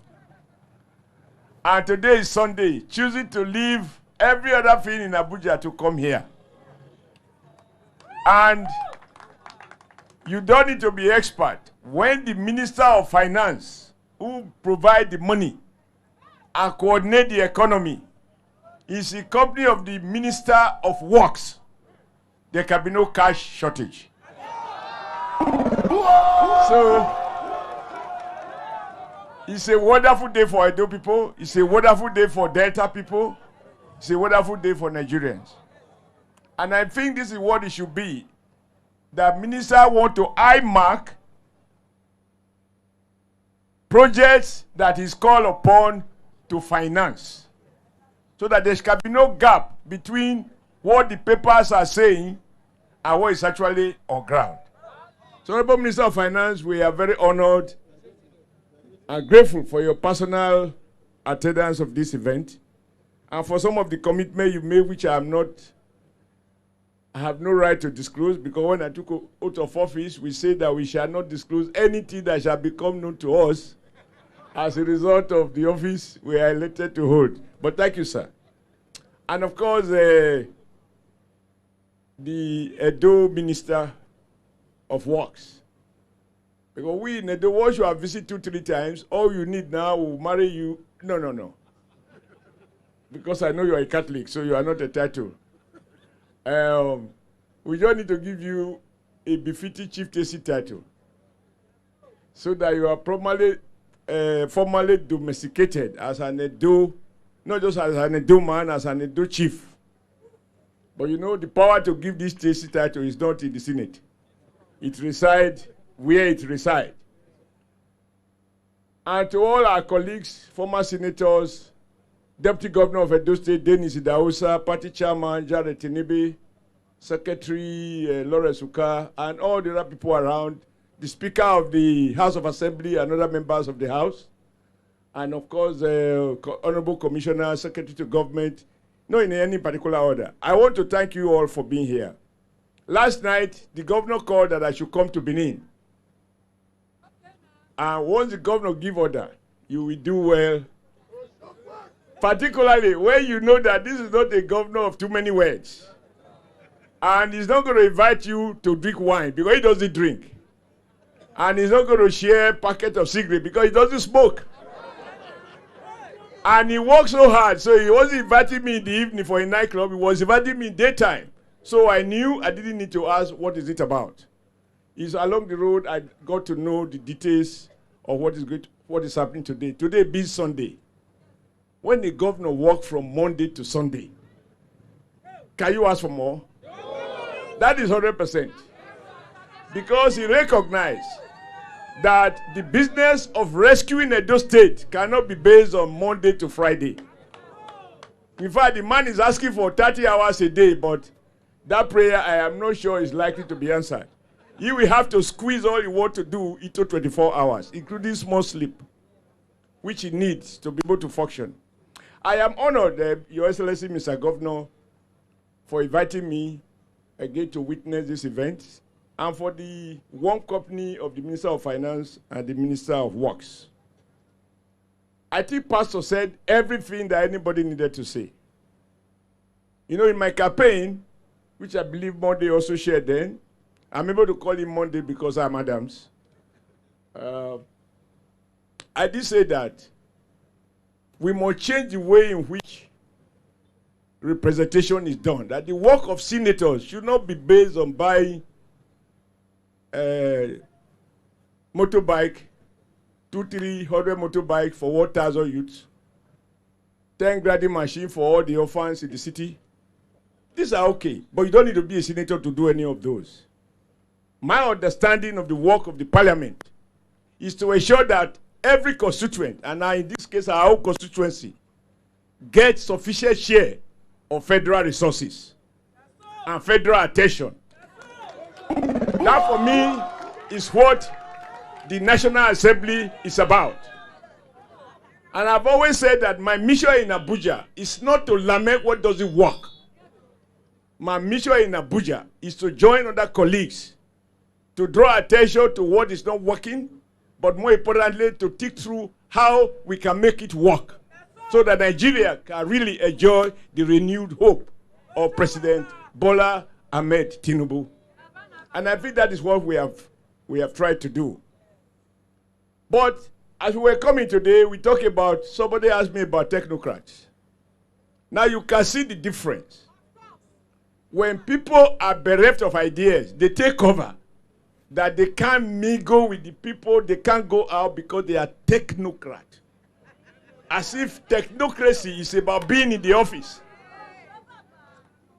And today is Sunday, choosing to leave every other thing in Abuja to come here. And you don't need to be expert. When the Minister of Finance, who provide the money and coordinate the economy, is in company of the Minister of Works, there can be no cash shortage. So, it's a wonderful day for Edo people. It's a wonderful day for Delta people. It's a wonderful day for Nigerians. And I think this is what it should be. The minister want to eye-mark projects that is called upon to finance, so that there can be no gap between what the papers are saying and what is actually on ground. So, Honorable Minister of Finance, we are very honored and grateful for your personal attendance of this event and for some of the commitment you made, which I have no right to disclose, because when I took oath of office, we said that we shall not disclose anything that shall become known to us as a result of the office we are elected to hold. But thank you, sir. And of course, the Edo Minister of Works. Because we in Edo, once you have visited 2-3 times, all you need now will marry you. No. Because I know you are a Catholic, so you are not a title. We just need to give you a befitting chieftaincy title, so that you are formally domesticated as an Edo, not just as an Edo man, as an Edo chief. But you know, the power to give this chieftaincy title is not in the Senate. it resides where it resides. And to all our colleagues, former senators, Deputy Governor of Edo State, Denis Idahosa, Party Chairman, Jared Tinubu, Secretary Lawrence Uka, and all the other people around, the Speaker of the House of Assembly and other members of the House, and of course, Honorable Commissioner, Secretary to Government, not in any particular order. I want to thank you all for being here. Last night, the governor called that I should come to Benin. And once the governor give order, you will do well. Particularly when you know that this is not a governor of too many words. And he's not going to invite you to drink wine because he doesn't drink. And he's not going to share a packet of cigarettes because he doesn't smoke. And he works so hard, so he wasn't inviting me in the evening for a nightclub, he was inviting me in daytime. So I knew I didn't need to ask what is it about. It's along the road I got to know the details of what is happening today. Today being Sunday. When the governor worked from Monday to Sunday, can you ask for more? No. That is 100%. Because he recognized that the business of rescuing Edo State cannot be based on Monday to Friday. In fact, the man is asking for 30 hours a day, but that prayer I am not sure is likely to be answered. He will have to squeeze all he wants to do into 24 hours, including small sleep, which he needs to be able to function. I am honored, Your Excellency, Mr. Governor, for inviting me again to witness this event, and for the warm company of the Minister of Finance and the Minister of Works. I think Pastor said everything that anybody needed to say. You know, in my campaign, which I believe Monday also shared then, I'm able to call him Monday because I'm Adams. I did say that we must change the way in which representation is done. That the work of senators should not be based on buying motorbike, 200-300 motorbike for 1,000 youths, 10 grinding machine for all the orphans in the city. These are okay, but you don't need to be a senator to do any of those. My understanding of the work of the parliament is to ensure that every constituent, and now in this case our own constituency, gets sufficient share of federal resources and federal attention. That for me is what the National Assembly is about. And I've always said that my mission in Abuja is not to lament what doesn't work. My mission in Abuja is to join other colleagues to draw attention to what is not working, but more importantly, to think through how we can make it work so that Nigeria can really enjoy the renewed hope of President Bola Ahmed Tinubu. And I think that is what we have tried to do. But as we were coming today, we talked about, somebody asked me about technocrats. Now you can see the difference. When people are bereft of ideas, they take cover. That they can't mingle with the people, they can't go out because they are technocrats. As if technocracy is about being in the office.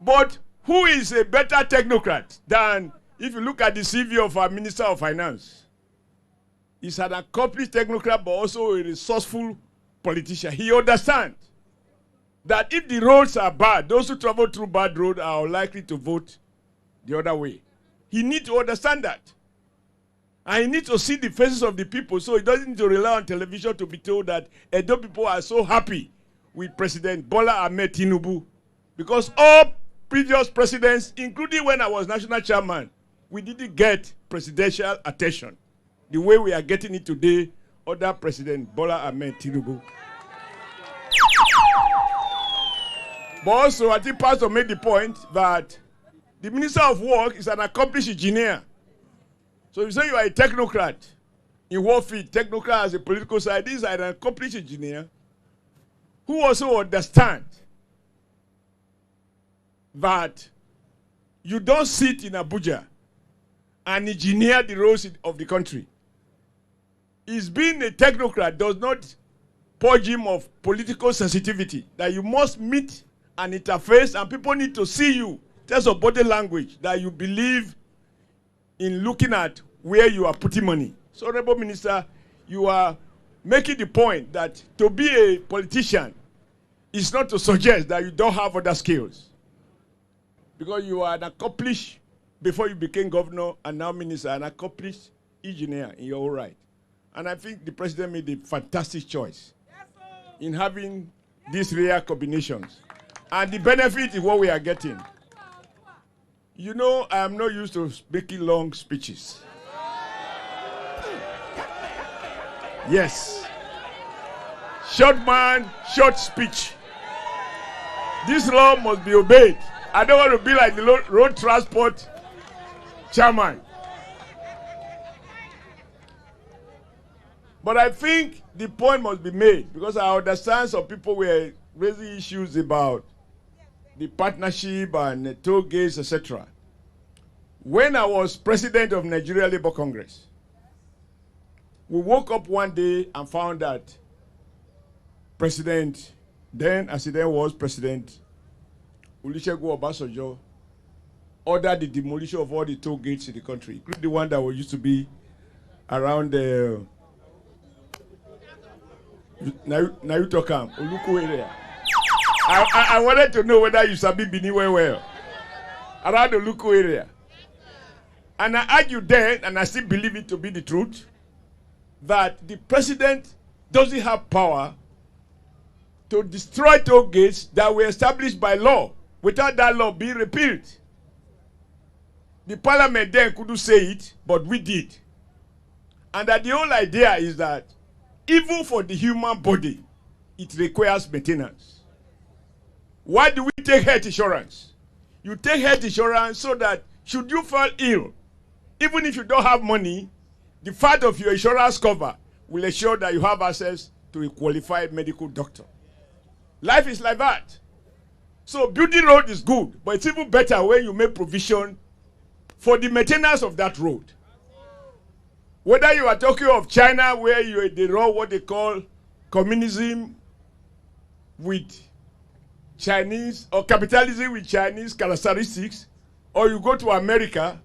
But who is a better technocrat than, if you look at the CV of our Minister of Finance? He's an accomplished technocrat, but also a resourceful politician. He understands that if the roads are bad, those who travel through bad roads are likely to vote the other way. He needs to understand that. And he needs to see the faces of the people, so he doesn't need to rely on television to be told that Edo people are so happy with President Bola Ahmed Tinubu. Because all previous presidents, including when I was national chairman, we didn't get presidential attention the way we are getting it today under President Bola Ahmed Tinubu. But also, I think Pastor made the point that the Minister of Work is an accomplished engineer. So if you say you are a technocrat, in what field? Technocrat as a political side, this is an accomplished engineer who also understands that you don't sit in Abuja and engineer the roads of the country. His being a technocrat does not purge him of political sensitivity, that you must meet and interface, and people need to see you, in terms of body language, that you believe in looking at where you are putting money. So, Honorable Minister, you are making the point that to be a politician is not to suggest that you don't have other skills. Because you are an accomplished, before you became governor and now minister, an accomplished engineer in your own right. And I think the president made a fantastic choice in having these rare combinations. And the benefit is what we are getting. You know, I am not used to making long speeches. Yes. Short man, short speech. This law must be obeyed. I don't want to be like the road transport chairman. But I think the point must be made, because I understand some people were raising issues about the partnership and the toll gates, etc. When I was president of Nigeria Labour Congress, we woke up one day and found that President, then as he then was President, Olusegun Obasanjo, ordered the demolition of all the toll gates in the country, including the one that was used to be around the Nayuto Oluku area. I wanted to know whether you sabi Benin well. Around the Oluku area. And I argued then, and I still believe it to be the truth, that the president doesn't have power to destroy toll gates that were established by law without that law being repealed. The parliament then couldn't say it, but we did. And that the whole idea is that even for the human body, it requires maintenance. Why do we take health insurance? You take health insurance so that should you fall ill, even if you don't have money, the fact of your insurance cover will ensure that you have access to a qualified medical doctor. Life is like that. So building road is good, but it's even better when you make provision for the maintenance of that road. Whether you are talking of China, where they run what they call communism with Chinese, or capitalism with Chinese characteristics, or you go to America,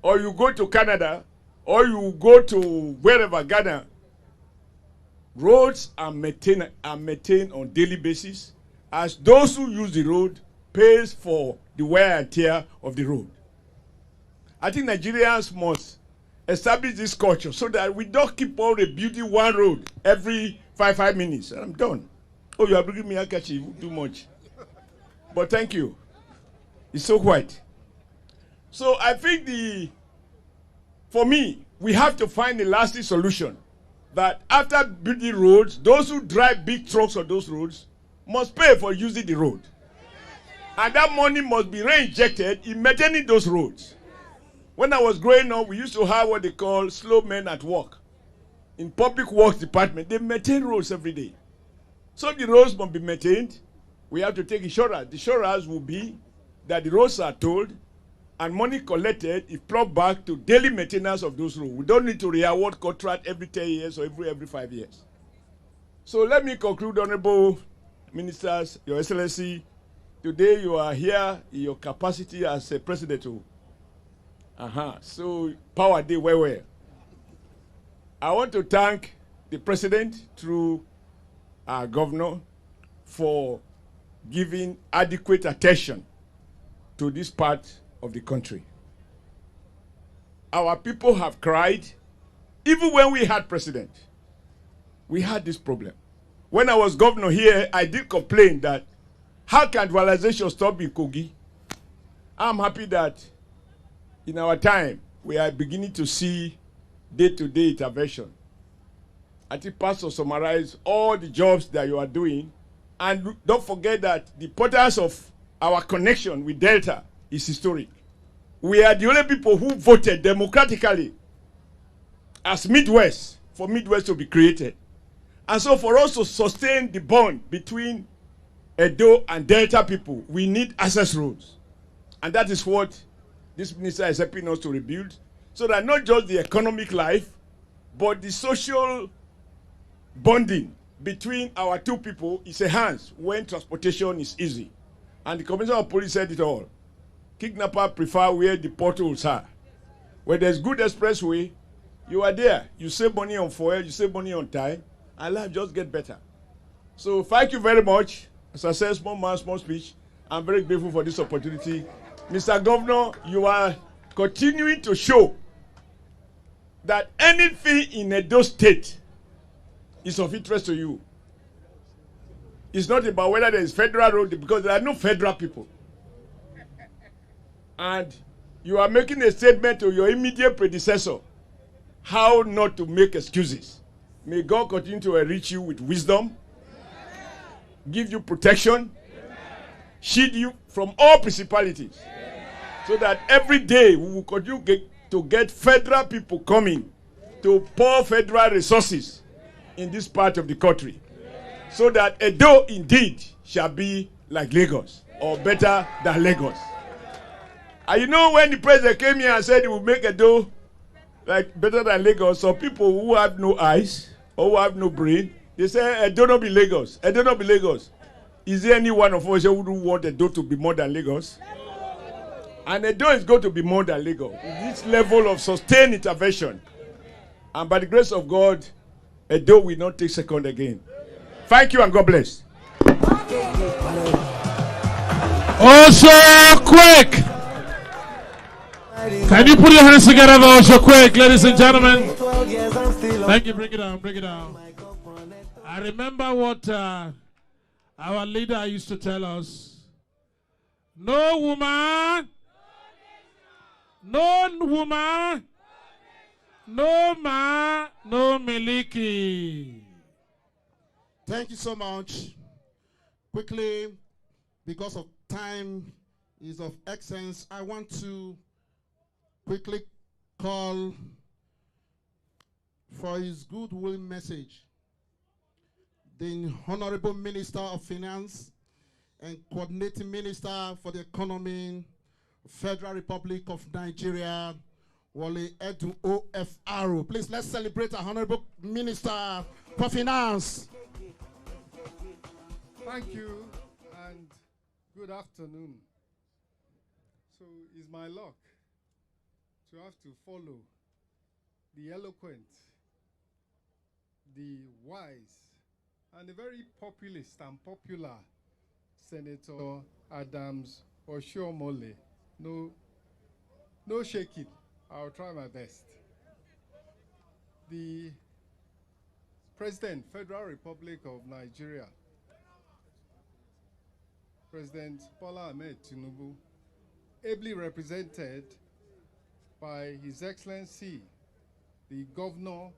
or you go to Canada, or you go to wherever, Ghana, roads are maintained on daily basis, as those who use the road pays for the wear and tear of the road. I think Nigerians must establish this culture so that we don't keep on rebuilding one road every 5 minutes. And I'm done. Oh, you are bringing me a handkerchief too much. But thank you. It's so quiet. So I think for me, we have to find a lasting solution that after building roads, those who drive big trucks on those roads must pay for using the road. And that money must be reinjected in maintaining those roads. When I was growing up, we used to have what they call slow men at work. In public works department, they maintain roads every day. So the roads must be maintained. We have to take insurance. The insurance will be that the roads are tolled and money collected is plugged back to daily maintenance of those roads. We don't need to re-award contract every 10 years or every 5 years. So let me conclude, Honorable Ministers, Your Excellency. Today you are here in your capacity as a president. So power day where. I want to thank the president through our governor for giving adequate attention to this part of the country. Our people have cried. Even when we had president, we had this problem. When I was governor here, I did complain that how can dualization stop in Kogi? I'm happy that in our time, we are beginning to see day-to-day intervention. I think Pastor summarized all the jobs that you are doing. And don't forget that the importance of our connection with Delta is historic. We are the only people who voted democratically as Midwest, for Midwest to be created. And so for us to sustain the bond between Edo and Delta people, we need access roads. And that is what this minister is helping us to rebuild, so that not just the economic life, but the social bonding between our two people is enhanced when transportation is easy. And the Commissioner of Police said it all. Kidnappers prefer where the potholes are. Where there's good expressway, you are there. You save money on fuel, you save money on time, and life just get better. So thank you very much. As I said, small man, small speech. I'm very grateful for this opportunity. Mr. Governor, you are continuing to show that anything in Edo State is of interest to you. It's not about whether there is federal road, because there are no federal people. And you are making a statement to your immediate predecessor how not to make excuses. May God continue to enrich you with wisdom, give you protection, shield you from all principalities, so that every day we will continue to get federal people coming to pour federal resources in this part of the country, so that Edo indeed shall be like Lagos, or better than Lagos. And you know, when the president came here and said he would make Edo like better than Lagos, some people who have no eyes or who have no brain, they say Edo not be Lagos. Edo not be Lagos. Is there any one of us who would want Edo to be more than Lagos? And Edo is going to be more than Lagos. This level of sustained intervention. And by the grace of God, Edo will not take second again. Thank you and God bless. Also quick! Can you put your hands together also quick, ladies and gentlemen? Thank you. Bring it down, bring it down. I remember what our leader used to tell us. No woman, no woman, no man, no miliki. Thank you so much. Quickly, because of time is of essence, I want to quickly call for his goodwill message the Honorable Minister of Finance and Coordinating Minister for the Economy, Federal Republic of Nigeria, Wale Edu OFR. Please, let's celebrate our Honorable Minister for Finance. Thank you and good afternoon. So it's my luck to have to follow the eloquent, the wise, and the very populist and popular Senator Adams Oshiomhole. No shaking. I'll try my best. The President, Federal Republic of Nigeria, President Bola Ahmed Tinubu, ably represented by His Excellency, the Governor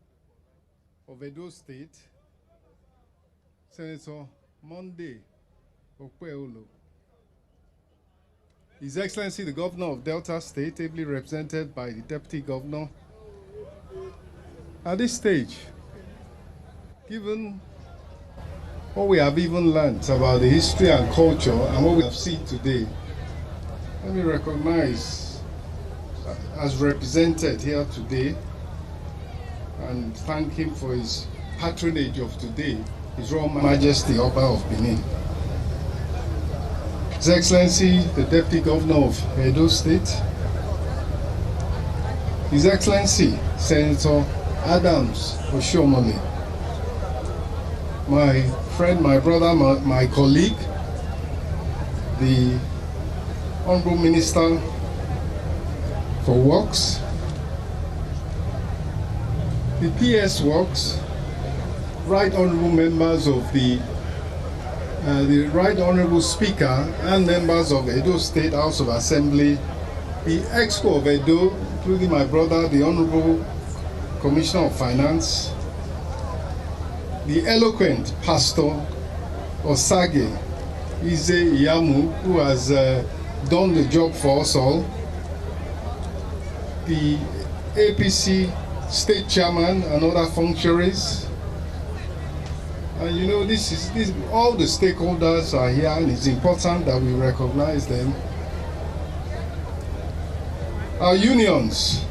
of Edo State, Senator Monday Okpeolo. His Excellency, the Governor of Delta State, ably represented by the Deputy Governor. At this stage, given what we have even learned about the history and culture and what we have seen today, let me recognize as represented here today and thank him for his patronage of today, His Royal Majesty Oba of Benin. His Excellency, the Deputy Governor of Edo State, His Excellency, Senator Adams Oshiomhole, my friend, my brother, my colleague, the Honorable Minister for Works, the PS Works, Right Honorable members of the Right Honorable Speaker and members of Edo State House of Assembly, the Exco of Edo, including my brother, the Honorable Commissioner of Finance, the eloquent Pastor Osage Ize Iyamu, who has done the job for us all, the APC State Chairman and other functionaries. And you know, all the stakeholders are here, and it's important that we recognize them. Our unions,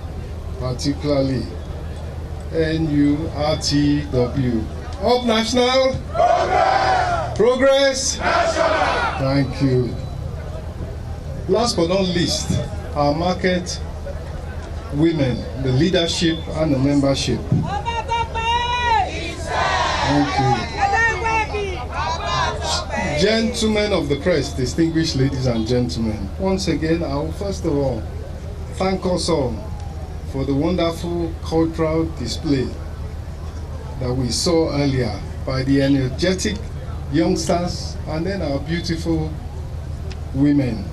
particularly NURTW. Up National? Progress? National! Thank you. Last but not least, our market women, the leadership and the membership. Thank you. Gentlemen of the press, distinguished ladies and gentlemen, once again, I will first of all thank us all for the wonderful cultural display that we saw earlier by the energetic youngsters and then our beautiful women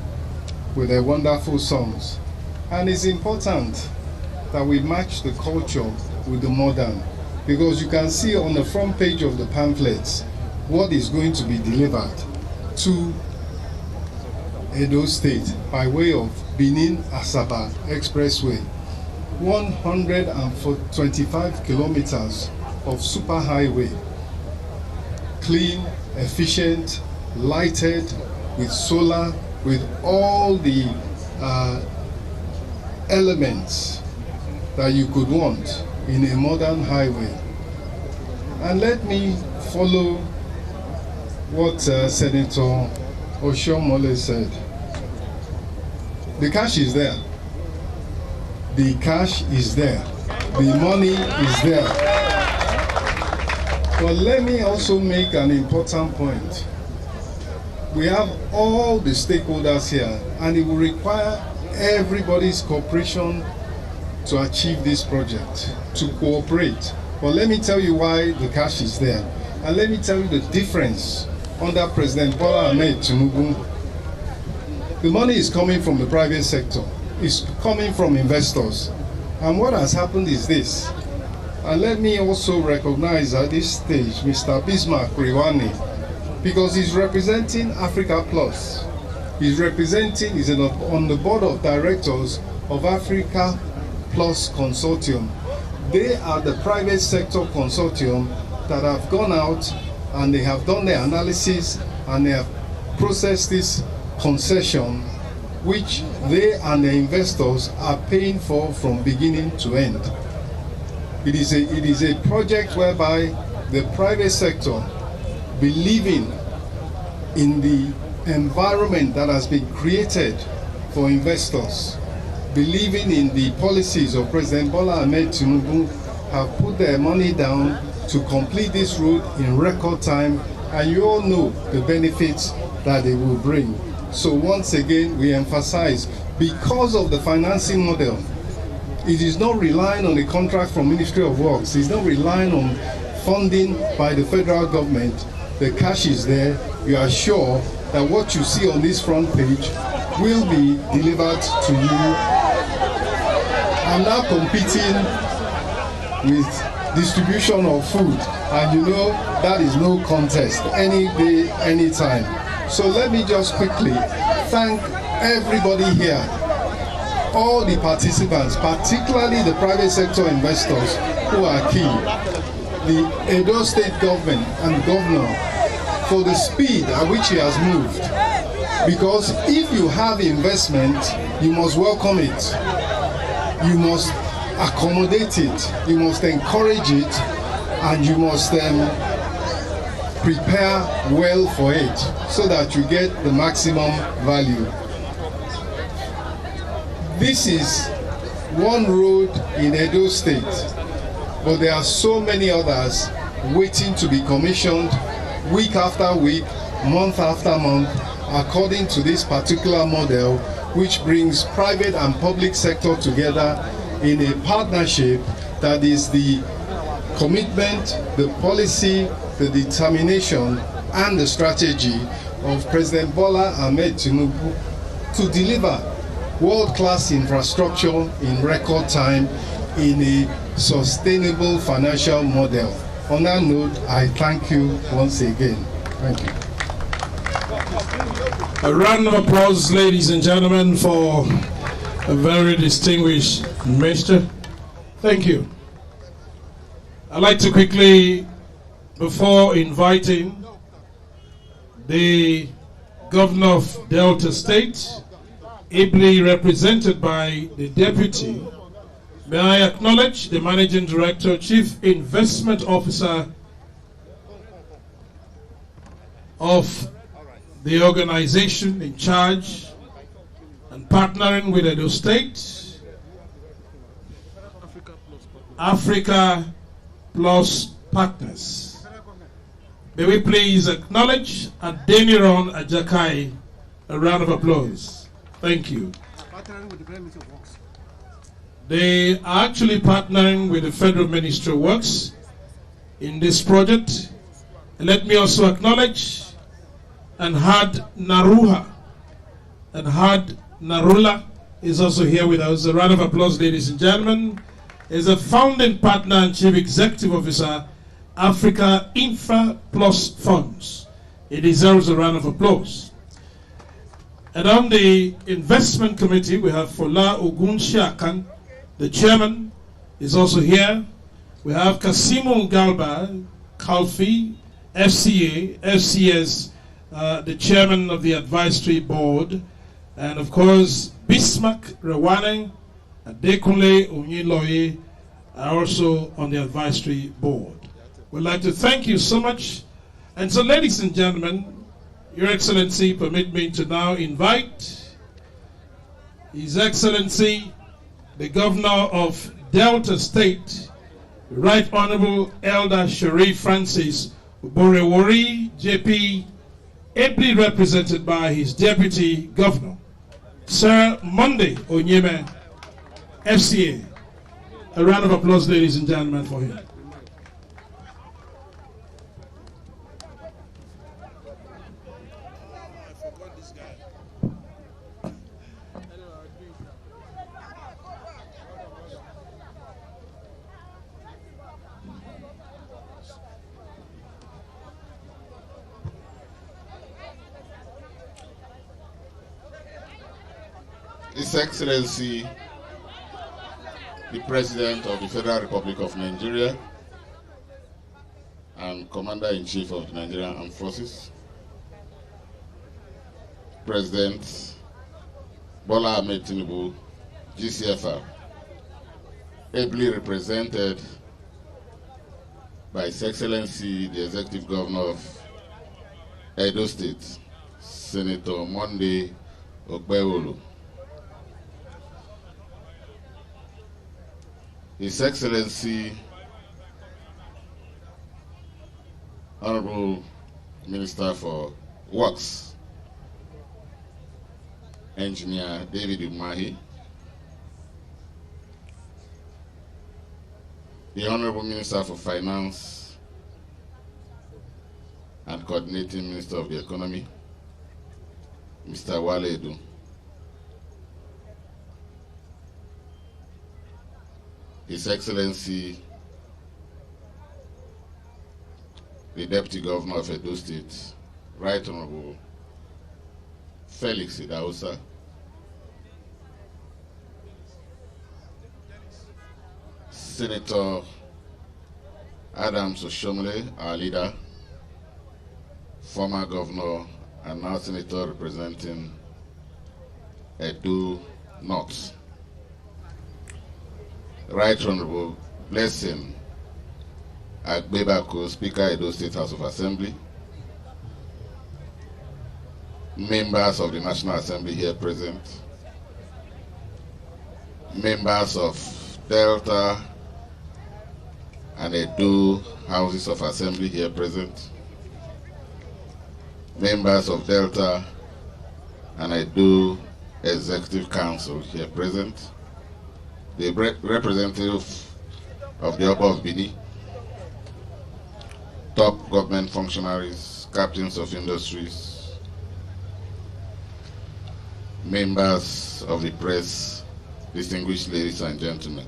with their wonderful songs. And it's important that we match the culture with the modern, because you can see on the front page of the pamphlets what is going to be delivered to Edo State by way of Benin-Asaba Expressway. 125 kilometers of superhighway, clean, efficient, lighted, with solar, with all the elements that you could want in a modern highway. And let me follow what Senator Oshomole said. The cash is there. The cash is there. The money is there. But let me also make an important point. We have all the stakeholders here, and it will require everybody's cooperation to achieve this project, to cooperate. But let me tell you why the cash is there. And let me tell you the difference under President Bola Ahmed Tinubu. The money is coming from the private sector. It's coming from investors. And what has happened is this. And let me also recognize at this stage Mr. Bismarck Riwani, because he's representing Africa Plus. He's on the board of directors of Africa Plus Consortium. They are the private sector consortium that have gone out and they have done their analysis and they have processed this concession, which they and the investors are paying for from beginning to end. It is a project whereby the private sector, believing in the environment that has been created for investors, believing in the policies of President Bola Ahmed Tinubu, have put their money down to complete this road in record time, and you all know the benefits that they will bring. So once again, we emphasize, because of the financing model, it is not relying on a contract from Ministry of Works, it's not relying on funding by the federal government. The cash is there. You are sure that what you see on this front page will be delivered to you. I'm now competing with distribution of food, and you know that is no contest, any day, anytime. So let me just quickly thank everybody here, all the participants, particularly the private sector investors who are key, the Edo State government and governor for the speed at which he has moved. Because if you have investment, you must welcome it, you must accommodate it, you must encourage it, and you must prepare well for it so that you get the maximum value. This is one road in Edo State, but there are so many others waiting to be commissioned week after week, month after month, according to this particular model, which brings private and public sector together in a partnership that is the commitment, the policy, the determination, and the strategy of President Bola Ahmed Tinubu to deliver world-class infrastructure in record time in a sustainable financial model. On that note, I thank you once again. Thank you. A round of applause, ladies and gentlemen, for a very distinguished minister. Thank you. I'd like to quickly, before inviting the governor of Delta State, ably represented by the deputy, may I acknowledge the Managing Director, Chief Investment Officer of the organization in charge and partnering with Edo State, Africa Plus partners. May we please acknowledge Adeniran Ajakai. A round of applause. Thank you. They are actually partnering with the Federal Ministry of Works in this project. And let me also acknowledge Anhad Naruha. Anhad Narula is also here with us. A round of applause, ladies and gentlemen. Is a founding partner and chief executive officer, Africa Infra Plus Funds. It deserves a round of applause. And on the investment committee, we have Fola Ogunshiakan, the chairman, is also here. We have Kasimu Galba, Kalfi, FCA, FCS, the chairman of the advisory board, and of course, Bismarck Rewane, Adekunle Onyiloye are also on the advisory board. We'd like to thank you so much. And so, ladies and gentlemen, Your Excellency, permit me to now invite His Excellency, the Governor of Delta State, Right Honorable Elder Sharif Francis Borewori, JP, ably represented by his Deputy Governor, Sir Monday Onyeme, FCA. A round of applause, ladies and gentlemen, for him. His Excellency, the President of the Federal Republic of Nigeria and Commander-in-Chief of the Nigerian Armed Forces, President Bola Ahmed Tinubu, GCFR, ably represented by His Excellency, the Executive Governor of Edo State, Senator Monday Okpebholo, His Excellency, Honorable Minister for Works, Engineer David Umahi, the Honorable Minister for Finance and Coordinating Minister of the Economy, Mr. Wale Edu, His Excellency, the Deputy Governor of Edo State, Right Honorable Felix Idausa, Senator Adams Oshomole, our leader, former Governor and now Senator representing Edo North, Right Honorable Blessing Agbebako, Speaker, Edo State House of Assembly, members of the National Assembly here present, members of Delta and Edo Houses of Assembly here present, members of Delta and Edo Executive Council here present, the representative of the Upper of Benin, top government functionaries, captains of industries, members of the press, distinguished ladies and gentlemen.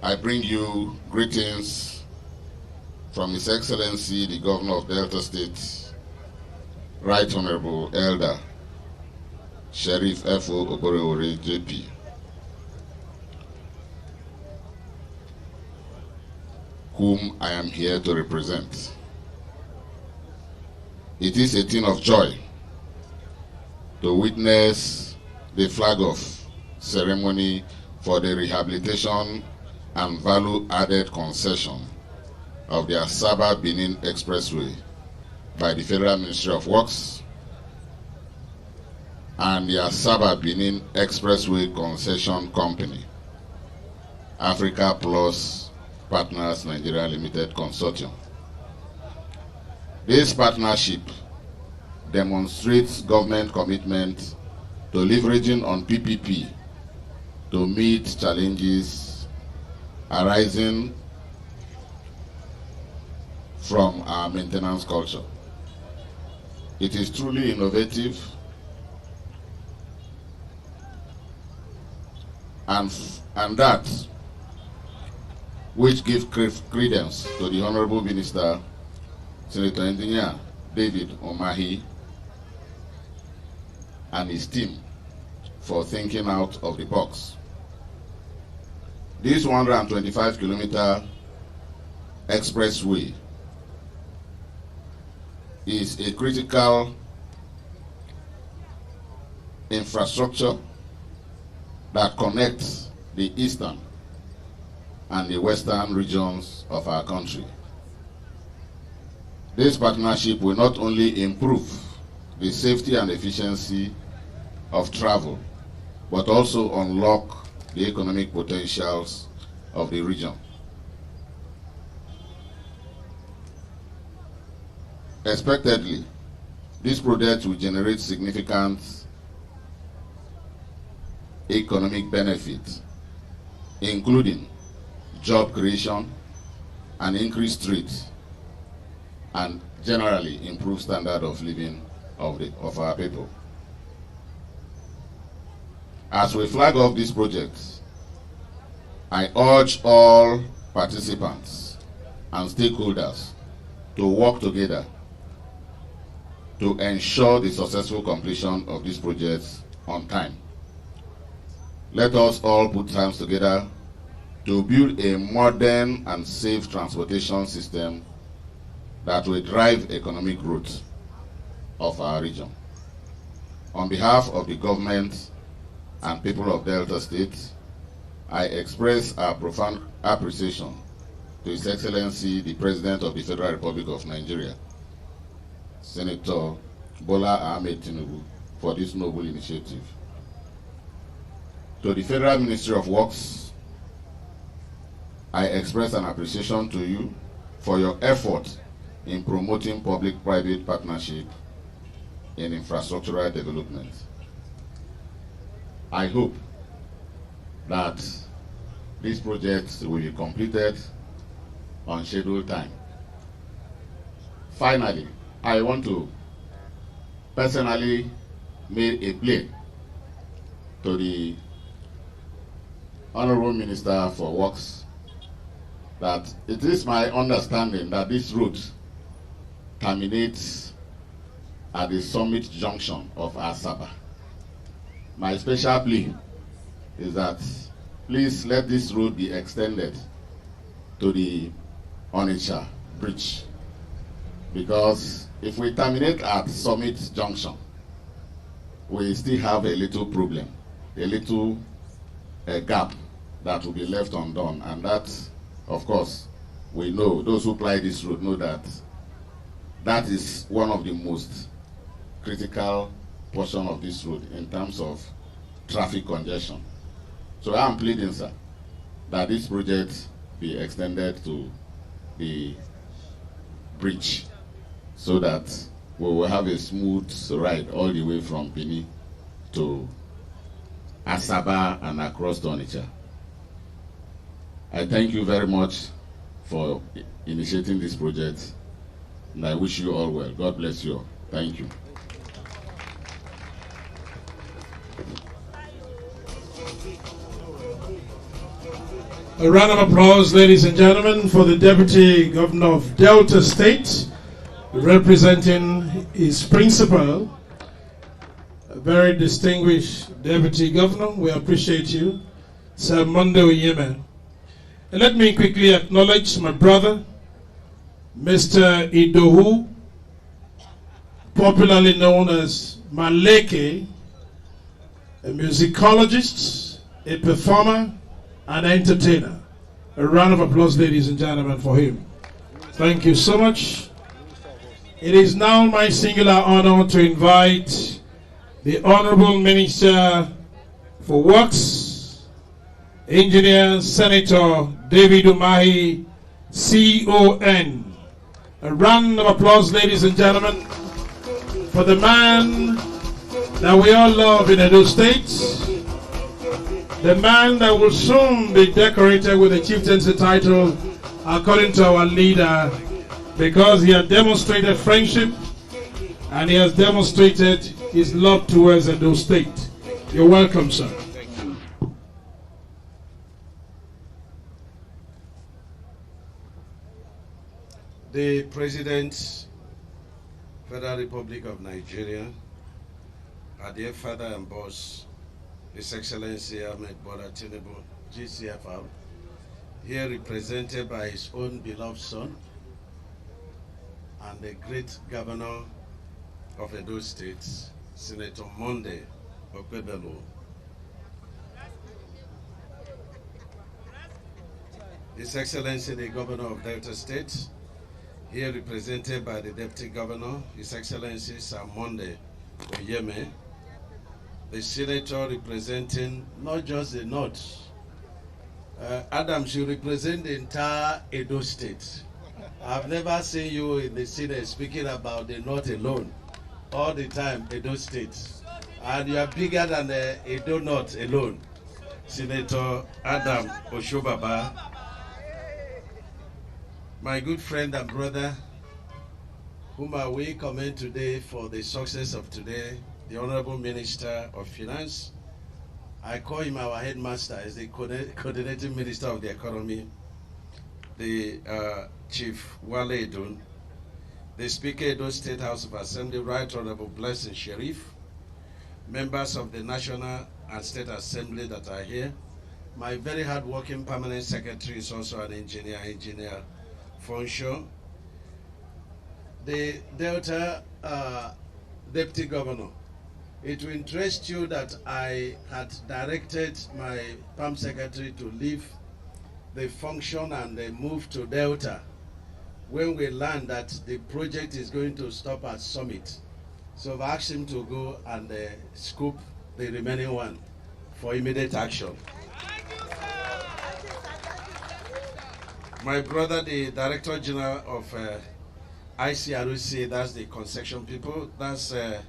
I bring you greetings from His Excellency, the Governor of Delta State, Right Honorable Elder Sharif F.O. Oborewori, JP. Whom I am here to represent. It is a thing of joy to witness the flag-off ceremony for the rehabilitation and value-added concession of the Asaba-Benin Expressway by the Federal Ministry of Works and the Asaba-Benin Expressway Concession Company, Africa Plus Partners Nigeria Limited Consortium. This partnership demonstrates government commitment to leveraging on PPP to meet challenges arising from our maintenance culture. It is truly innovative and that which gives credence to the Honorable Minister, Senator Engineer David Omahi, and his team for thinking out of the box. This 125-kilometer expressway is a critical infrastructure that connects the eastern and the western regions of our country. This partnership will not only improve the safety and efficiency of travel, but also unlock the economic potentials of the region. Expectedly, this project will generate significant economic benefits, including job creation and increased trade, and generally improve standard of living of our people. As we flag off this project, I urge all participants and stakeholders to work together to ensure the successful completion of this project on time. Let us all put hands together to build a modern and safe transportation system that will drive economic growth of our region. On behalf of the government and people of Delta State, I express our profound appreciation to His Excellency, the President of the Federal Republic of Nigeria, Senator Bola Ahmed Tinubu, for this noble initiative. To the Federal Ministry of Works, I express an appreciation to you for your effort in promoting public-private partnership in infrastructural development. I hope that this project will be completed on scheduled time. Finally, I want to personally make a plea to the Honorable Minister for Works that it is my understanding that this route terminates at the summit junction of Asaba. My special plea is that please let this road be extended to the Onitsha Bridge, because if we terminate at Summit Junction, we still have a little problem, a little gap that will be left undone, and that, of course, we know, those who ply this road know that that is one of the most critical portion of this road in terms of traffic congestion. So I am pleading, sir, that this project be extended to the bridge so that we will have a smooth ride all the way from Benin to Asaba and across to Onitsha. I thank you very much for initiating this project, and I wish you all well. God bless you all. Thank you. A round of applause, ladies and gentlemen, for the Deputy Governor of Delta State, representing his principal, a very distinguished Deputy Governor. We appreciate you, Sir Mondo Yemen. And let me quickly acknowledge my brother, Mr. Idowu, popularly known as Maleke, a musicologist, a performer, an entertainer. A round of applause, ladies and gentlemen, for him. Thank you so much. It is now my singular honor to invite the Honorable Minister for Works, Engineer Senator David Umahi, CON. A round of applause, ladies and gentlemen, for the man that we all love in Edo State, the man that will soon be decorated with the chieftaincy title according to our leader, because he has demonstrated friendship and he has demonstrated his love towards Edo State. You're welcome, sir. The President, Federal Republic of Nigeria, our dear father and boss, His Excellency Ahmed Bola Tinubu, GCFR, here represented by his own beloved son and the great governor of Edo State, Senator Monday Goodwill. His Excellency the Governor of Delta State, here represented by the Deputy Governor, His Excellency Sir Monday Oyeme, the Senator representing not just the North. Adams, you represent the entire Edo State. I've never seen you in the Senate speaking about the North alone. All the time, Edo State. And you are bigger than the Edo North alone. Senator Adam Oshobaba, my good friend and brother, whom I will commend today for the success of today, the Honorable Minister of Finance. I call him our headmaster as the coordinating minister of the economy, the Chief Wale Edun, the Speaker Edo State House of Assembly, Right Honorable Blessing Sherif, members of the National and State Assembly that are here. My very hard-working permanent secretary is also an engineer, Engineer Fonsho. The Delta Deputy Governor. It will interest you that I had directed my PAM secretary to leave the function and move to Delta when we learned that the project is going to stop at Summit. So I've asked him to go and scoop the remaining one for immediate action. My brother, the Director General of ICRC, that's the concession people, that's the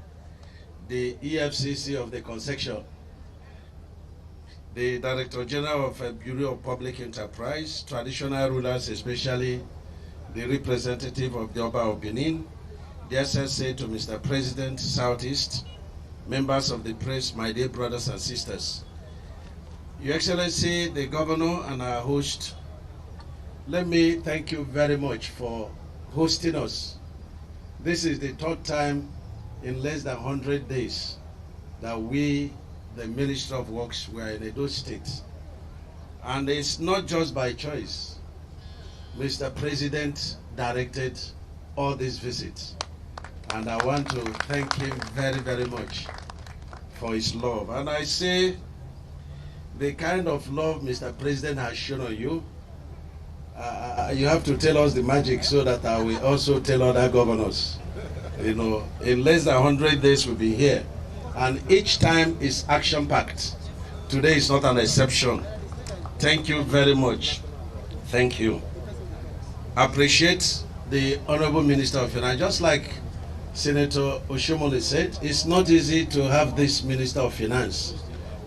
EFCC of the concession, the Director General of Bureau of Public Enterprise, traditional rulers, especially the representative of the Oba of Benin, the SSA to Mr. President, Southeast, members of the press, my dear brothers and sisters. Your Excellency, the Governor and our host, let me thank you very much for hosting us. This is the third time in less than 100 days that we, the Ministry of Works, were in Edo State. And it's not just by choice. Mr. President directed all these visits. And I want to thank him very, very much for his love. And I say, the kind of love Mr. President has shown on you, you have to tell us the magic so that I will also tell other governors. You know, in less than 100 days we'll be here. And each time is action-packed. Today is not an exception. Thank you very much. Thank you. I appreciate the Honorable Minister of Finance. Just like Senator Oshomole said, it's not easy to have this Minister of Finance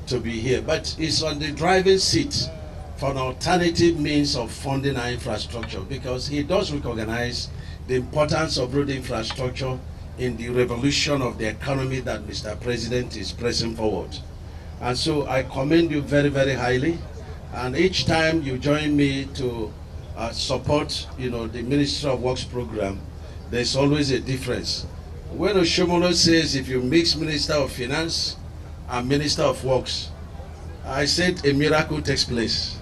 to be here, but it's on the driving seat for an alternative means of funding our infrastructure, because he does recognize the importance of road infrastructure in the revolution of the economy that Mr. President is pressing forward. And so I commend you very, very highly. And each time you join me to support, the Ministry of Works program, there's always a difference. When Oshomolo says if you mix Minister of Finance and Minister of Works, I said a miracle takes place.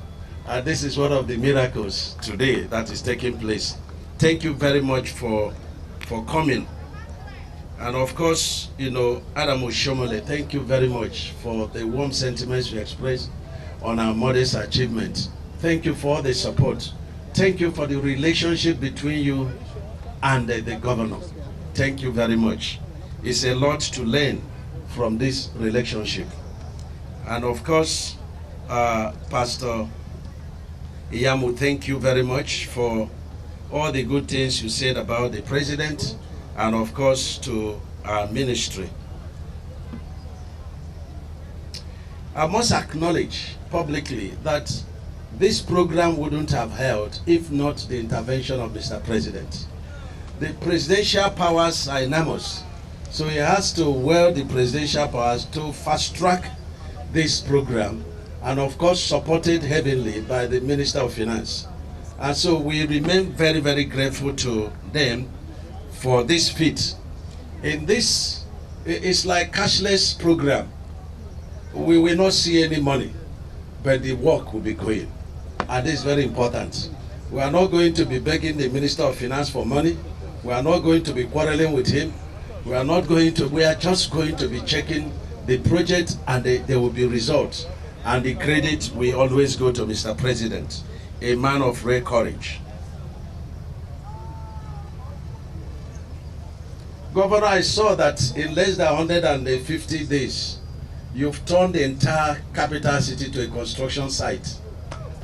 And this is one of the miracles today that is taking place. Thank you very much for coming. And of course, Adam Oshomole, thank you very much for the warm sentiments you expressed on our modest achievement. Thank you for the support. Thank you for the relationship between you and the governor. Thank you very much. It's a lot to learn from this relationship. And of course, Pastor Iyamu, thank you very much for all the good things you said about the president, and of course to our ministry. I must acknowledge publicly that this program wouldn't have held if not the intervention of Mr. President. The presidential powers are enormous, so he has to wield the presidential powers to fast-track this program, and of course supported heavily by the Minister of Finance. And so we remain very, very grateful to them for this feat. In this, it's like cashless program. We will not see any money, but the work will be going. And this is very important. We are not going to be begging the Minister of Finance for money. We are not going to be quarreling with him. We are just going to be checking the project, and there will be results. And the credit will always go to Mr. President, a man of rare courage. Governor, I saw that in less than 150 days, you've turned the entire capital city to a construction site.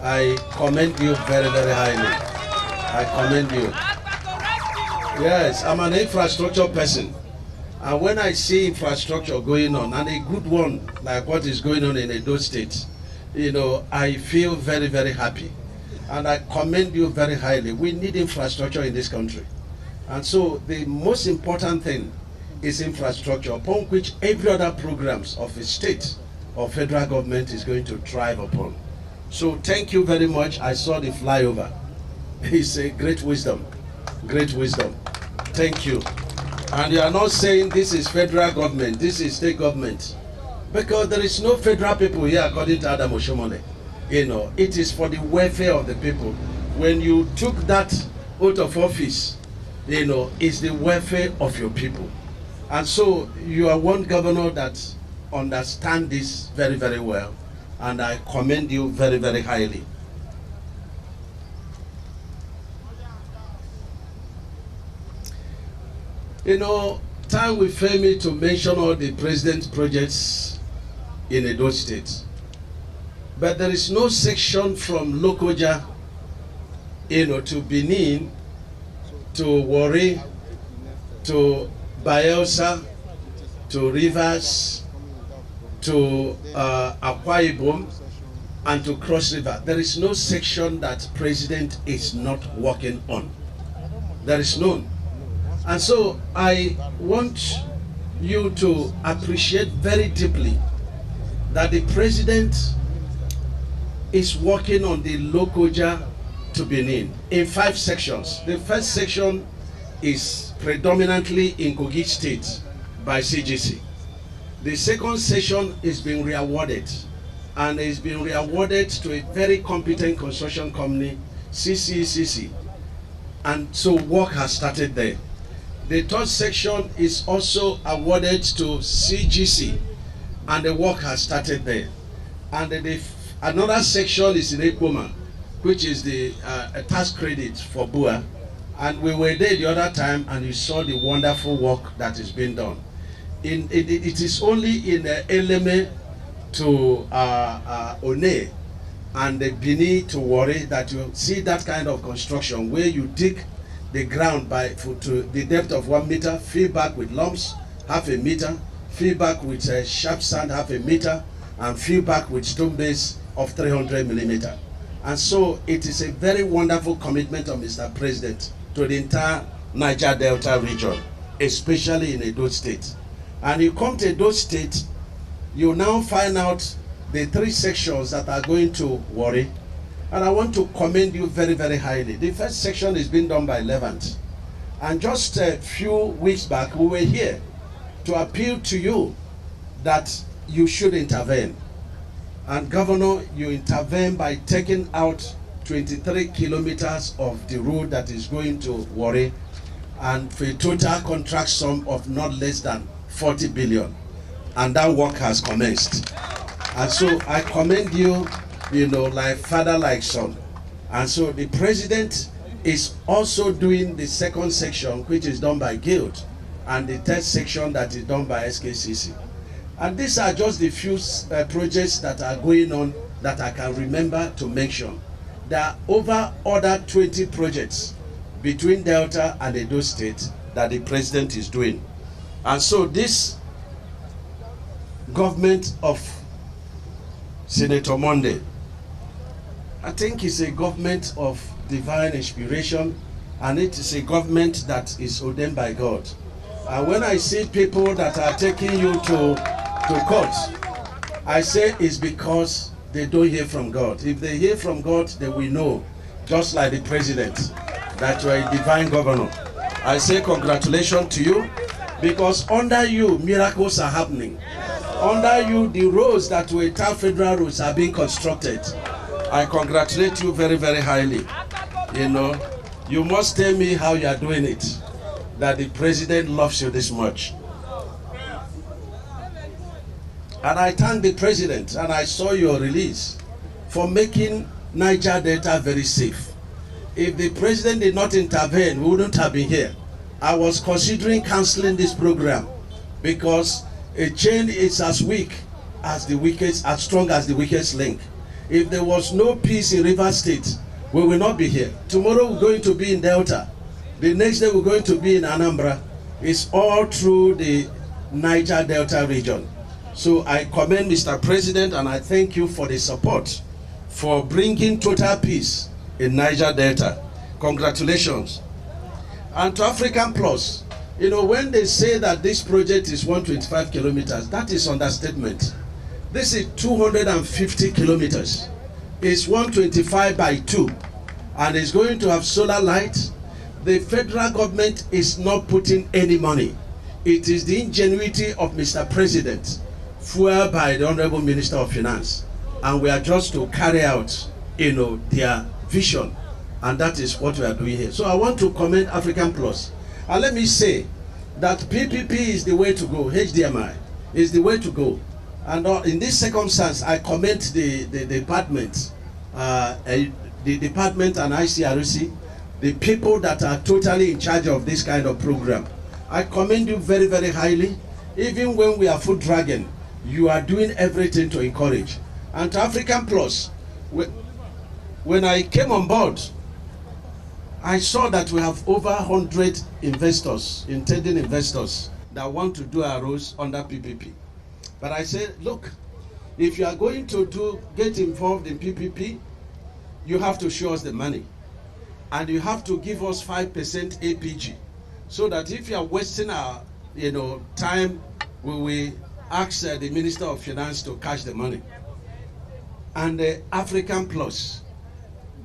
I commend you very, very highly. I commend you. Yes, I'm an infrastructure person. And when I see infrastructure going on, and a good one like what is going on in Edo State, you know, I feel very, very happy. And I commend you very highly. We need infrastructure in this country. And so the most important thing is infrastructure, upon which every other programs of a state or federal government is going to thrive upon. So thank you very much. I saw the flyover. It's a great wisdom. Great wisdom. Thank you. And you are not saying this is federal government, this is state government. Because there is no federal people here, according to Adam Oshomole. You know, it is for the welfare of the people. When you took that oath of office, you know, it's the welfare of your people. And so you are one governor that understands this very, very well. And I commend you very, very highly. You know, time will fail me to mention all the president's projects in Edo State. But there is no section from Lokoja, you know, to Benin, to Warri, to Bayelsa, to Rivers, to Akwa Ibom, and to Cross River. There is no section that president is not working on. There is none. And so I want you to appreciate very deeply that the president is working on the Lokoja to Benin in 5 sections. The first section is predominantly in Kogi State by CGC. The second section is being reawarded, and is being reawarded to a very competent construction company, CCCC. And so work has started there. The third section is also awarded to CGC, and the work has started there. And another section is in Ekpoma, which is the tax credit for BUA. And we were there the other time, and you saw the wonderful work that is being done. It is only in Eleme to One and the Bini to Warri that you see that kind of construction, where you dig the ground to the depth of 1 meter, fill back with lumps, 0.5 meter, fill back with sharp sand, 0.5 meter, and fill back with stone base of 300 millimeter. And so it is a very wonderful commitment of Mr. President to the entire Niger Delta region, especially in Edo State. And you come to Edo State, you now find out the 3 sections that are going to Warri. And I want to commend you very, very highly. The first section is being done by Levant. And just a few weeks back, we were here to appeal to you that you should intervene. And Governor, you intervene by taking out 23 kilometers of the road that is going to Warri, and for a total contract sum of not less than 40 billion. And that work has commenced. And so I commend you, you know, like father, like son. And so the president is also doing the second section, which is done by Guild, and the third section that is done by SKCC. And these are just the few projects that are going on that I can remember to mention. There are over other 20 projects between Delta and Edo State that the president is doing. And so this government of Senator Monday, I think it's a government of divine inspiration, and it is a government that is ordained by God. And when I see people that are taking you to court, I say it's because they don't hear from God. If they hear from God, they will know, just like the president, that you are a divine governor. I say congratulations to you, because under you, miracles are happening. Under you, the roads that were town federal roads are being constructed. I congratulate you very, very highly. You know, you must tell me how you are doing it, that the president loves you this much. And I thank the president, and I saw your release, for making Niger Delta very safe. If the president did not intervene, we wouldn't have been here. I was considering canceling this program, because a chain is as weak as the weakest, as strong as the weakest link. If there was no peace in Rivers State, we will not be here. Tomorrow we're going to be in Delta. The next day we're going to be in Anambra. It's all through the Niger Delta region. So I commend Mr. President, and I thank you for the support for bringing total peace in Niger Delta. Congratulations. And to African Plus, you know, when they say that this project is 125 kilometers, that is understatement. This is 250 kilometers. It's 125 by 2, and it's going to have solar lights. The federal government is not putting any money. It is the ingenuity of Mr. President, fueled by the Honorable Minister of Finance, and we are just to carry out, you know, their vision, and that is what we are doing here. So I want to commend African Plus, and let me say that PPP is the way to go. HDMI is the way to go. And in this circumstance, I commend the department, and ICRC, the people that are totally in charge of this kind of program. I commend you very, very highly. Even when we are foot dragging, you are doing everything to encourage. And to African Plus, when I came on board, I saw that we have over 100 investors, intending investors, that want to do arrows under PPP. But I said, look, if you are going to get involved in PPP, you have to show us the money. And you have to give us 5% APG. So that if you are wasting our, you know, time, we will ask the Minister of Finance to cash the money. And the African Plus,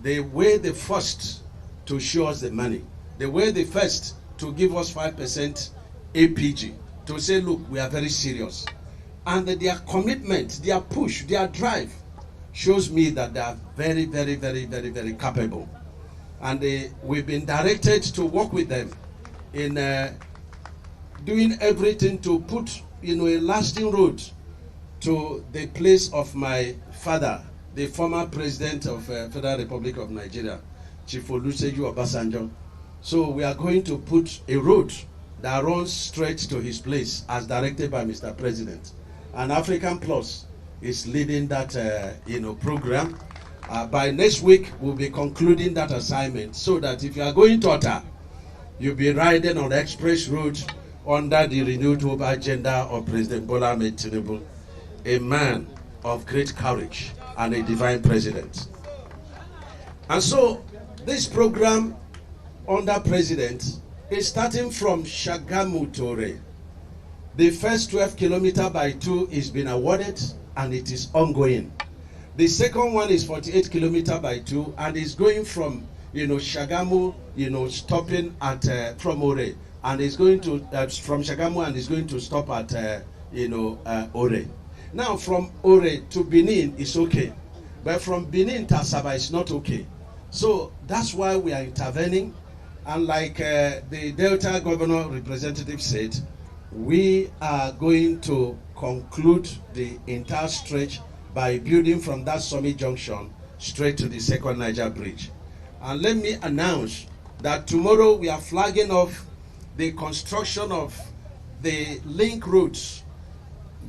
they were the first to show us the money. They were the first to give us 5% APG, to say, look, we are very serious. And their commitment, their push, their drive shows me that they are very, very, very, very, very capable. And we've been directed to work with them in doing everything to put, you know, a lasting road to the place of my father, the former president of Federal Republic of Nigeria, Chief Olusegun Obasanjo. So we are going to put a road that runs straight to his place, as directed by Mr. President. And African Plus is leading that program. By next week, we'll be concluding that assignment, so that if you are going to Ota, you'll be riding on the express road under the renewed hope agenda of President Bola Ahmed Tinubu, a man of great courage and a divine president. And so this program under President is starting from Shagamu to Ore. The first 12 kilometer by 2 is been awarded, and it is ongoing. The second one is 48 kilometer by 2, and is going from, you know, Shagamu, you know, stopping at from Ore, and is going to from Shagamu, and is going to stop at Ore. Now from Ore to Benin is okay, but from Benin to Asaba is not okay. So that's why we are intervening, and like the Delta Governor representative said, we are going to conclude the entire stretch by building from that Summit Junction straight to the second Niger Bridge. And let me announce that tomorrow we are flagging off the construction of the link roads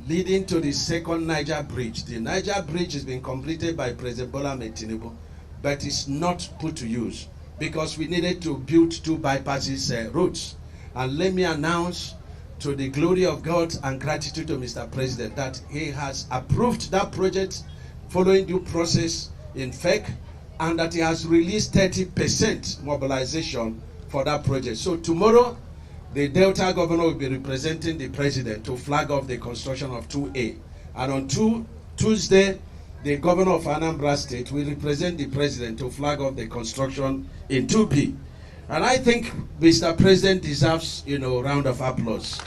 leading to the second Niger Bridge. The Niger Bridge has been completed by President Bola Ahmed Tinubu, but it's not put to use because we needed to build 2 bypasses roads. And let me announce, to the glory of God and gratitude to Mr. President, that he has approved that project following due process in FEC, and that he has released 30% mobilization for that project. So tomorrow, the Delta governor will be representing the president to flag off the construction of 2A. And on Tuesday, the governor of Anambra State will represent the president to flag off the construction in 2B. And I think Mr. President deserves, a round of applause.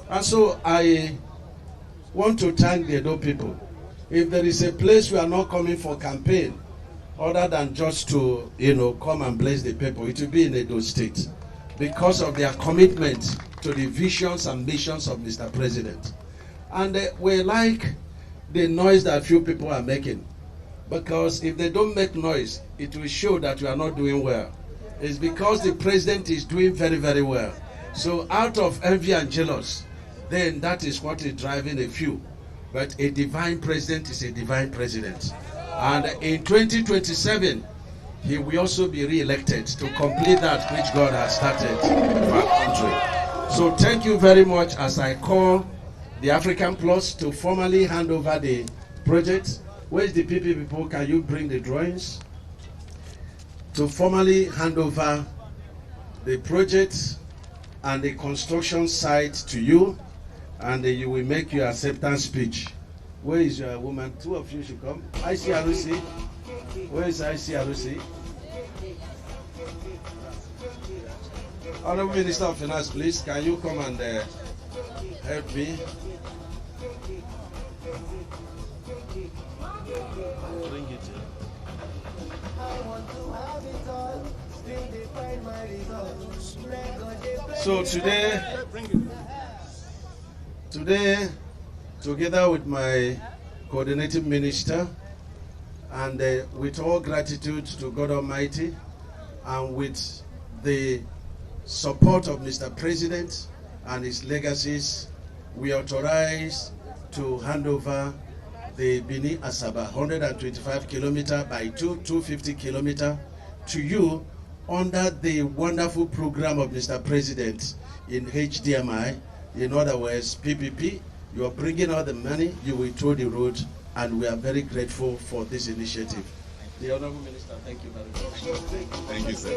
And so I want to thank the Edo people. If there is a place we are not coming for campaign, other than just to, come and bless the people, it will be in Edo State because of their commitment to the visions and missions of Mr. President. And we like the noise that few people are making, because if they don't make noise, it will show that you are not doing well. It's because the president is doing very, very well. So out of envy and jealous, then that is what is driving a few. But a divine president is a divine president. And in 2027, he will also be re-elected to complete that which God has started for our country. So thank you very much as I call the African Plus to formally hand over the project. Where is the PP people? Can you bring the drawings? To formally hand over the project and the construction site to you, and you will make your acceptance speech. Where is your woman? 2 of you should come. ICRC. Where is ICRC? Honorable Minister of Finance, please, can you come and help me? Bring it here. So today, together with my coordinating minister, and with all gratitude to God Almighty, and with the support of Mr. President and his legacies, we authorize to hand over the Benin-Asaba 125 kilometer by 250 kilometer to you under the wonderful program of Mr. President in HDMI. In other words, PPP. You are bringing out the money, you will tow the road, and we are very grateful for this initiative. The Honorable Minister, thank you very much. Thank you, sir.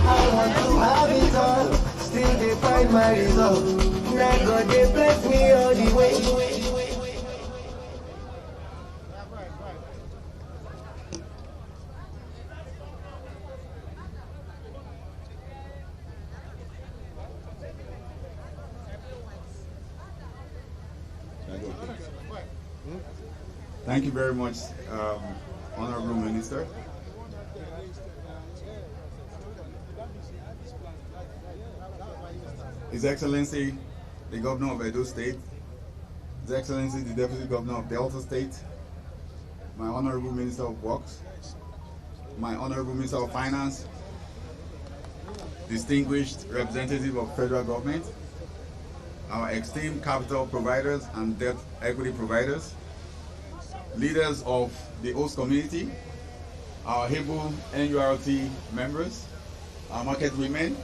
I want to have it all, still they find my result. Now God they bless me all the way. Thank you very much, Honorable Minister. His Excellency, the Governor of Edo State, His Excellency, the Deputy Governor of Delta State, my Honorable Minister of Works, my Honorable Minister of Finance, distinguished representative of federal government, our esteemed capital providers and debt equity providers, leaders of the host community, our able NURT members, our market women.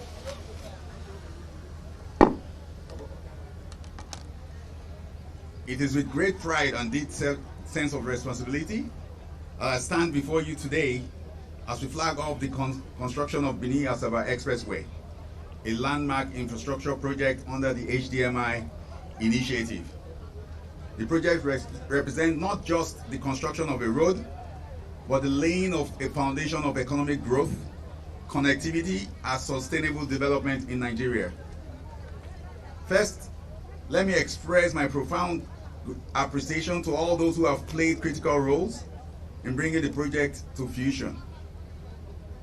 It is with great pride and deep sense of responsibility I stand before you today as we flag off the construction of Benin-Asaba Expressway, a landmark infrastructure project under the HDMI initiative. The project represents not just the construction of a road, but the laying of a foundation of economic growth, connectivity, and sustainable development in Nigeria. First, let me express my profound appreciation to all those who have played critical roles in bringing the project to fruition.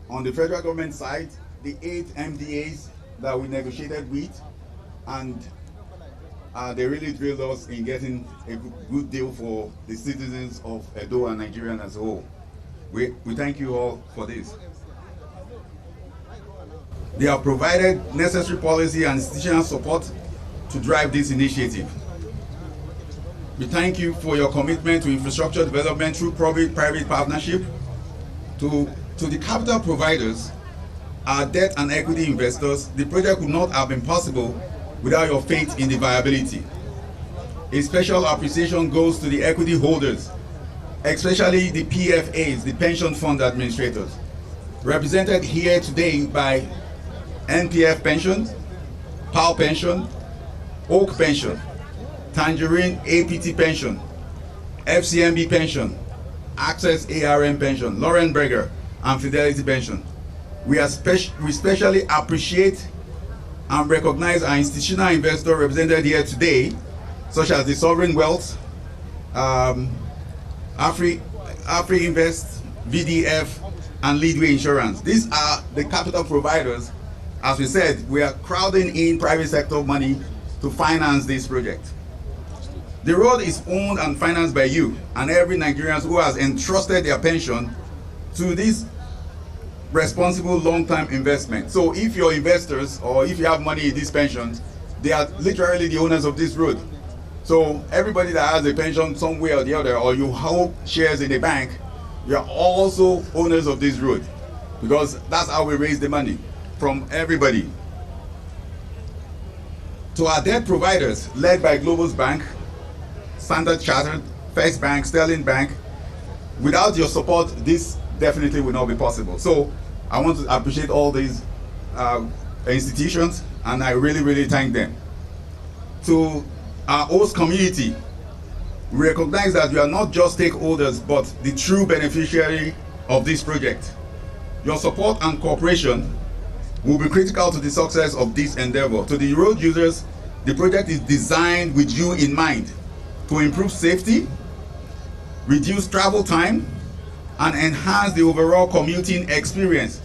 On the federal government side, the 8 MDAs that we negotiated with, and They really drilled us in getting a good deal for the citizens of Edo and Nigeria as a whole. We thank you all for this. They have provided necessary policy and institutional support to drive this initiative. We thank you for your commitment to infrastructure development through public-private partnership. To the capital providers, our debt and equity investors, the project would not have been possible without your faith in the viability. A special appreciation goes to the equity holders, especially the PFAs, the pension fund administrators, represented here today by NPF Pension, PAL Pension, Oak Pension, Tangerine APT Pension, FCMB Pension, Access ARM Pension, Lauren Berger, and Fidelity Pension. We especially appreciate and recognize our institutional investors represented here today, such as the Sovereign Wealth, Afri Invest, VDF, and Leadway Insurance. These are the capital providers. As we said, we are crowding in private sector money to finance this project. The road is owned and financed by you and every Nigerian who has entrusted their pension to this responsible long-term investment. So if you're investors or if you have money in these pensions, they are literally the owners of this road. So everybody that has a pension somewhere or the other, or you hold shares in a bank, you're also owners of this road, because that's how we raise the money from everybody. To our debt providers, led by Global's Bank, Standard Chartered, First Bank, Sterling Bank, without your support, this definitely will not be possible. So I want to appreciate all these institutions, and I really, really thank them. To our host community, we recognize that you are not just stakeholders, but the true beneficiary of this project. Your support and cooperation will be critical to the success of this endeavor. To the road users, the project is designed with you in mind to improve safety, reduce travel time, and enhance the overall commuting experience.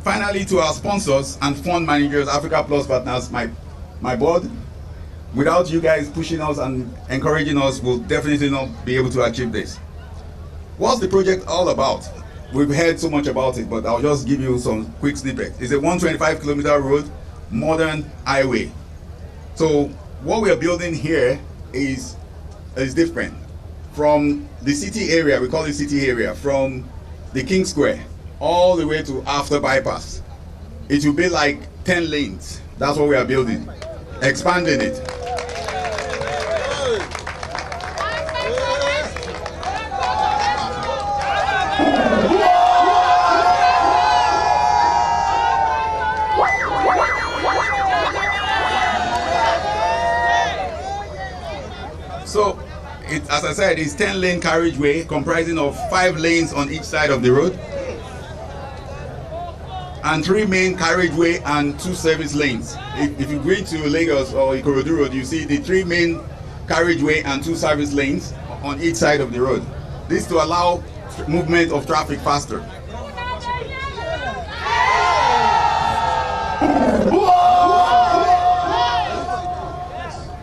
Finally, to our sponsors and fund managers, Africa Plus Partners, my board, without you guys pushing us and encouraging us, we'll definitely not be able to achieve this. What's the project all about? We've heard so much about it, but I'll just give you some quick snippet. It's a 125-kilometer road, modern highway. So what we are building here is different. From the city area, we call it city area, from the King Square all the way to After Bypass. It will be like 10 lanes. That's what we are building, expanding it. So, as I said, it's 10-lane carriageway comprising of 5 lanes on each side of the road, and 3 main carriageway and 2 service lanes. If you go into Lagos or Ikorodu Road, you see the 3 main carriageway and 2 service lanes on each side of the road. This to allow movement of traffic faster.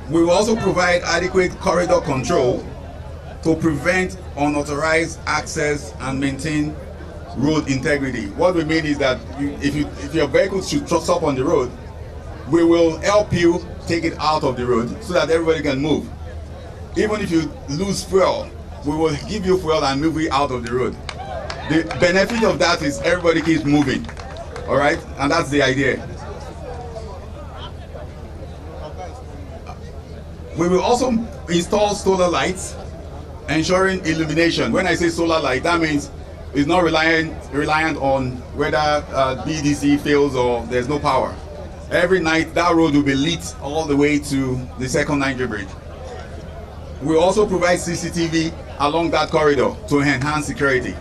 We will also provide adequate corridor control to prevent unauthorized access and maintain road integrity. What we mean is that if your vehicle should stop on the road, we will help you take it out of the road so that everybody can move. Even if you lose fuel, we will give you fuel and move you out of the road. The benefit of that is everybody keeps moving, all right? And that's the idea. We will also install solar lights, ensuring illumination. When I say solar light, that means it's not reliant on whether BDC fails or there's no power. Every night that road will be lit all the way to the second Niger Bridge. We also provide CCTV along that corridor to enhance security.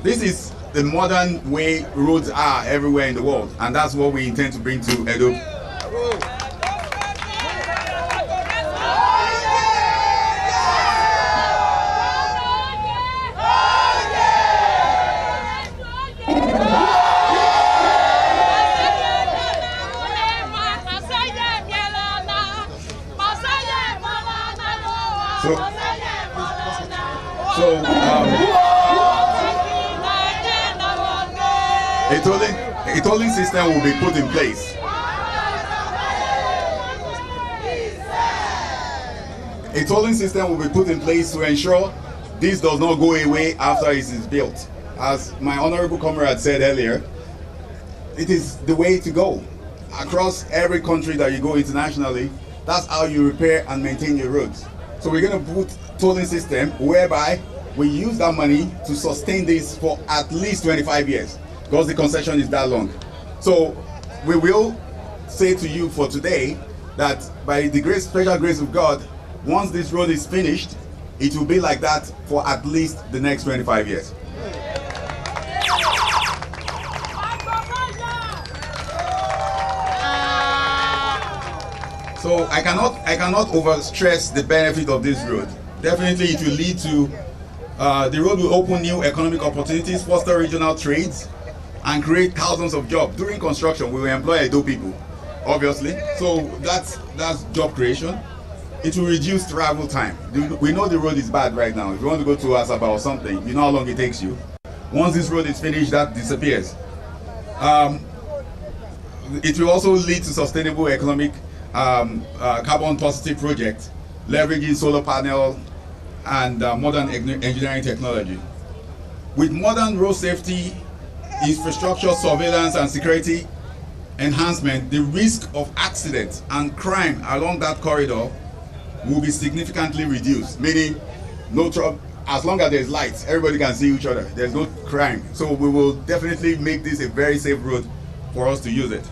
This is the modern way roads are everywhere in the world, and that's what we intend to bring to Edo. A tolling system will be put in place. A tolling system will be put in place to ensure this does not go away after it is built. As my honorable comrade said earlier, it is the way to go. Across every country that you go internationally, that's how you repair and maintain your roads. So we're going to put tolling system whereby we use that money to sustain this for at least 25 years because the concession is that long. So we will say to you for today that by the special grace of God, once this road is finished, it will be like that for at least the next 25 years. So I cannot overstress the benefit of this road. Definitely it will lead to, the road will open new economic opportunities, foster regional trades, and create thousands of jobs. During construction, we will employ Edo people, obviously. So that's job creation. It will reduce travel time. We know the road is bad right now. If you want to go to Asaba or something, you know how long it takes you. Once this road is finished, that disappears. It will also lead to sustainable economic carbon positive projects, leveraging solar panel and modern engineering technology. With modern road safety, infrastructure surveillance and security enhancement, the risk of accidents and crime along that corridor will be significantly reduced, meaning no trouble. As long as there's lights, everybody can see each other. There's no crime. So we will definitely make this a very safe road for us to use it.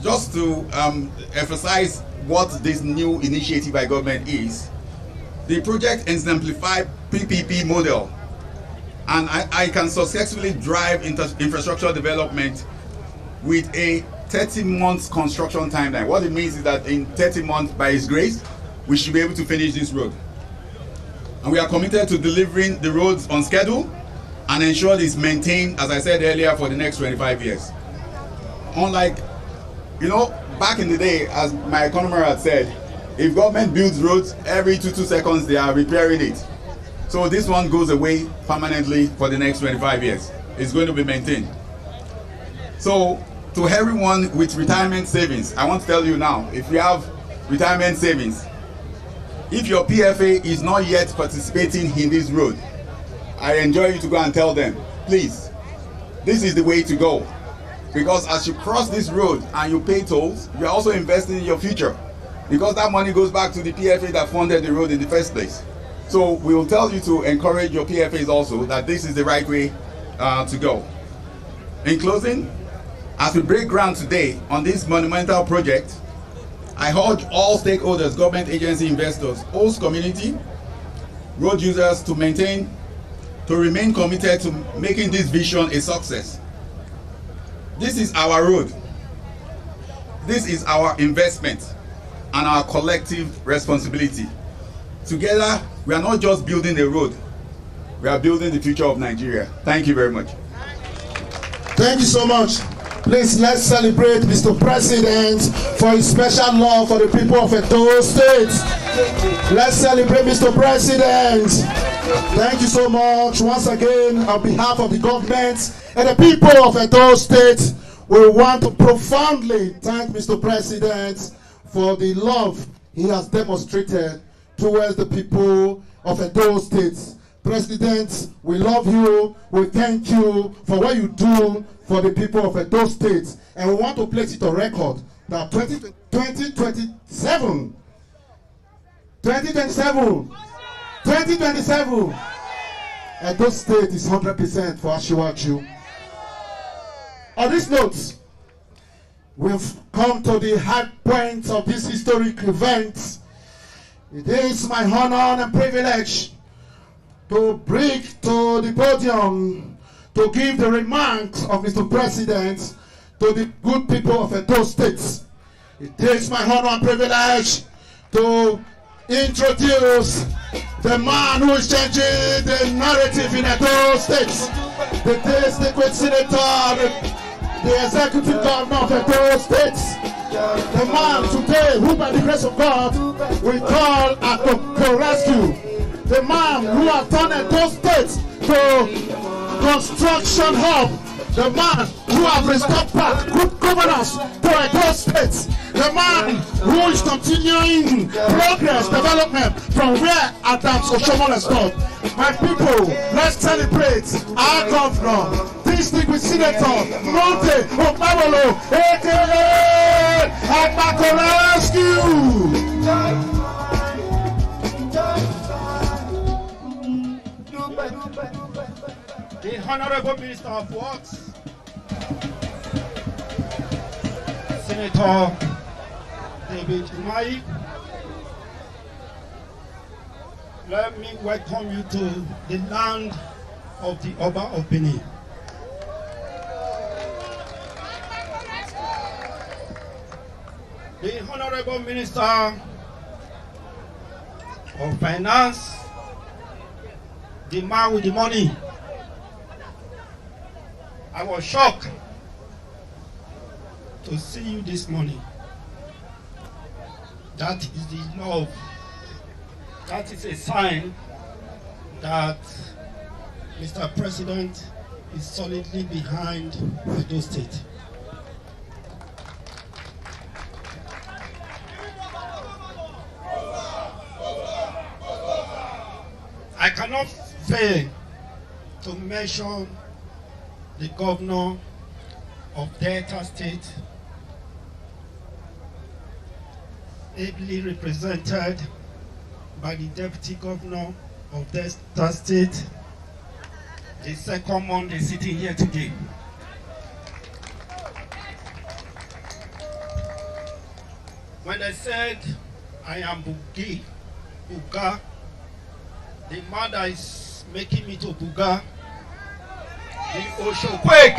Just to emphasize what this new initiative by government is, the project exemplifies PPP model, and I can successfully drive infrastructure development with a 30 months construction timeline. What it means is that in 30 months, by His grace, we should be able to finish this road. And we are committed to delivering the roads on schedule and ensure it is maintained, as I said earlier, for the next 25 years. Unlike, you know, back in the day, as my comrade had said, if government builds roads, every 2 seconds they are repairing it. So this one goes away permanently for the next 25 years. It's going to be maintained. So to everyone with retirement savings, I want to tell you now, if you have retirement savings, if your PFA is not yet participating in this road, I enjoin you to go and tell them, please, this is the way to go. Because as you cross this road and you pay tolls, you are also investing in your future. Because that money goes back to the PFA that funded the road in the first place. So we will tell you to encourage your PFAs also that this is the right way to go. In closing, as we break ground today on this monumental project, I urge all stakeholders, government agency investors, host community, road users to remain committed to making this vision a success. This is our road. This is our investment and our collective responsibility. Together, we are not just building a road, we are building the future of Nigeria. Thank you very much. Thank you so much. Please, let's celebrate Mr. President for his special love for the people of Edo State. Let's celebrate Mr. President. Thank you so much. Once again, on behalf of the government and the people of Edo State, we want to profoundly thank Mr. President for the love he has demonstrated towards the people of Edo State. President, we love you. We thank you for what you do for the people of Edo State. And we want to place it on record that 2027, Edo State is 100% for Ashiwaju. On this note, we've come to the high point of this historic event. It is my honor and privilege to bring to the podium to give the remarks of Mr. President to the good people of Edo State. It is my honor and privilege to introduce the man who is changing the narrative in Edo State, the distinguished senator, the executive governor of Edo State, the man today who by the grace of God we call a rescue, the man who has turned Edo State to construction hub, the man who has restored back good governance to Edo State, the man who is continuing progress development from where Adams Oshomole stopped. My people, let's celebrate our governor, distinguished Senator Monte Okpawolo, aka Agbakorescu. The Honorable Minister of Works, Senator David Umahi, let me welcome you to the land of the Oba of Benin. The Honorable Minister of Finance, the man with the money. I was shocked to see you this morning. That is the love. That is a sign that Mr. President is solidly behind Edo State. I cannot fail to mention the governor of Delta State, ably represented by the deputy governor of Delta State, the second Monday sitting here today. When I said I am Buga, the man that is making me to Buga, the ocean quake.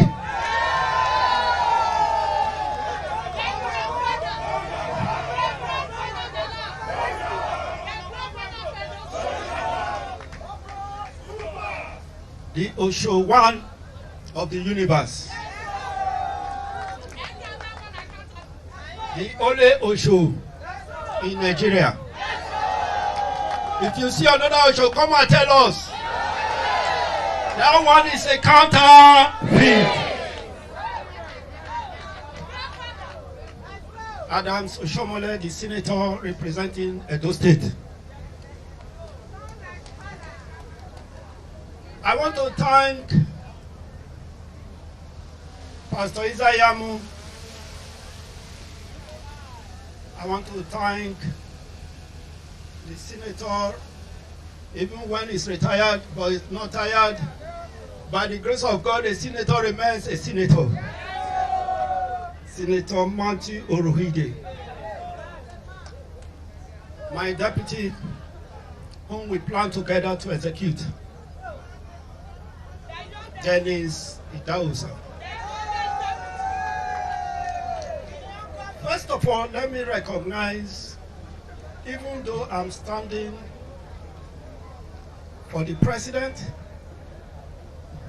The Osho one of the universe. The only Osho in Nigeria. If you see another Osho, come and tell us. That one is a counterfeit. Adams Oshomole, the senator representing Edo State. I want to thank Pastor Isayamu. I want to thank the senator, even when he's retired, but he's not tired. By the grace of God, a senator remains a senator. Senator Monty Orohide. My deputy, whom we plan together to execute. Dennis Idausa. First of all, let me recognize, even though I'm standing for the president,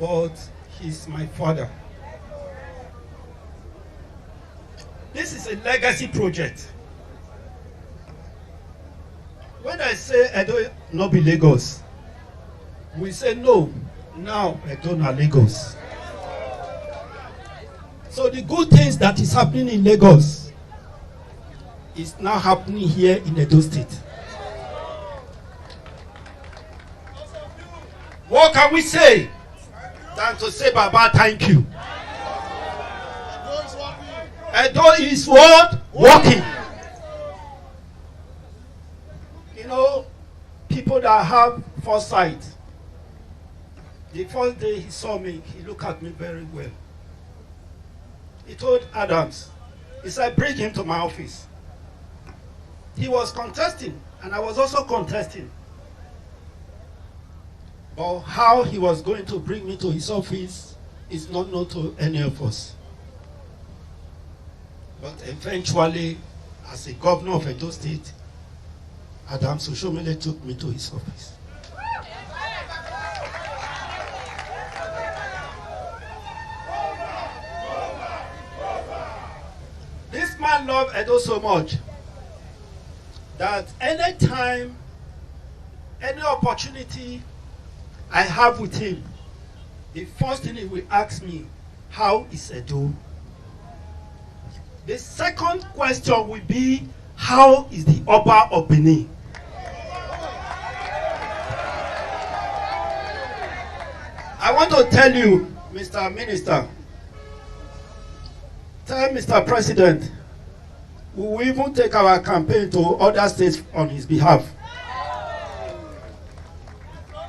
but he's my father. This is a legacy project. When I say Edo no be Lagos, we say no, now Edo na Lagos. So the good things that is happening in Lagos is now happening here in Edo State. What can we say than to say, Baba, thank you? Edo is what? Working. You know, people that have foresight. The first day he saw me, he looked at me very well. He told Adams, he said, bring him to my office. He was contesting, and I was also contesting. But how he was going to bring me to his office is not known to any of us. But eventually, as a governor of Edo State, Adams Oshomole took me to his office. This man loved Edo so much that any time, any opportunity I have with him, the first thing he will ask me, how is Edo? The second question will be, how is the Oba of Benin? I want to tell you, Mr. Minister, tell Mr. President, we will even take our campaign to other states on his behalf.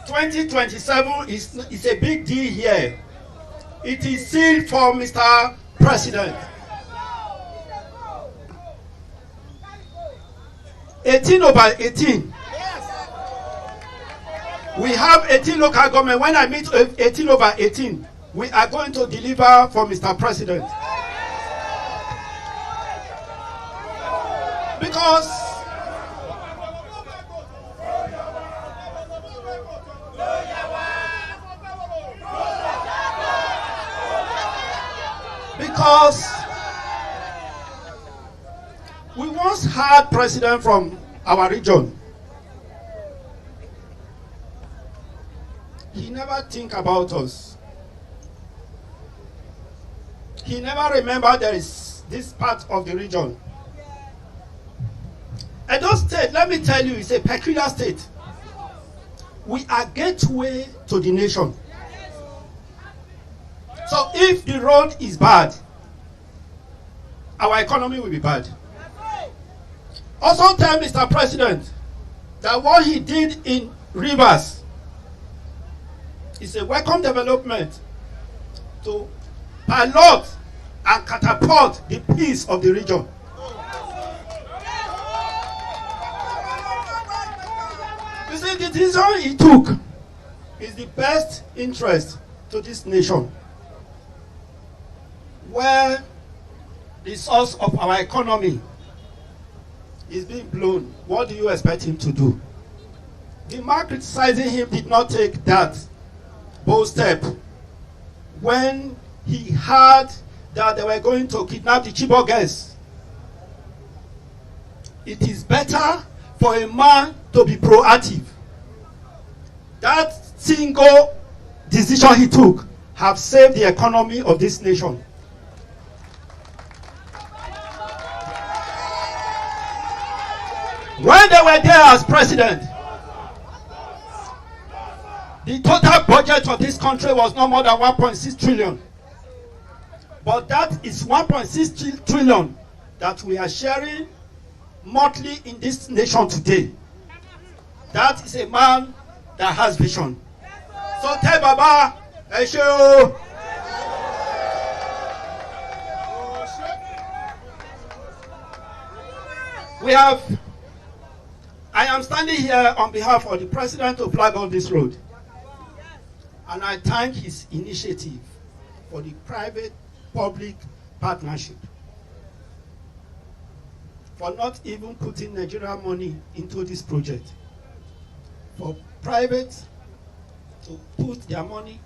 2027 is a big deal here. It is sealed for Mr. President. 18/18. We have 18 local government. When I meet 18/18, we are going to deliver for Mr. President. Because we once had president from our region. He never think about us. He never remember there is this part of the region. Edo State, let me tell you, is a peculiar state. We are gateway to the nation. So if the road is bad, our economy will be bad. Also tell Mr. President that what he did in Rivers is a welcome development to pilot and catapult the peace of the region. You see, the decision he took is the best interest to this nation, where the source of our economy is being blown. What do you expect him to do? The man criticizing him did not take that bold step when he heard that they were going to kidnap the Chibok girls. It is better for a man to be proactive. That single decision he took have saved the economy of this nation. When they were there as president, the total budget of this country was no more than 1.6 trillion. But that is 1.6 trillion that we are sharing monthly in this nation today. That is a man that has vision. So tell Baba, Esho. I am standing here on behalf of the president to flag on this road. And I thank his initiative for the private-public partnership, for not even putting Nigerian money into this project. For private to put their money,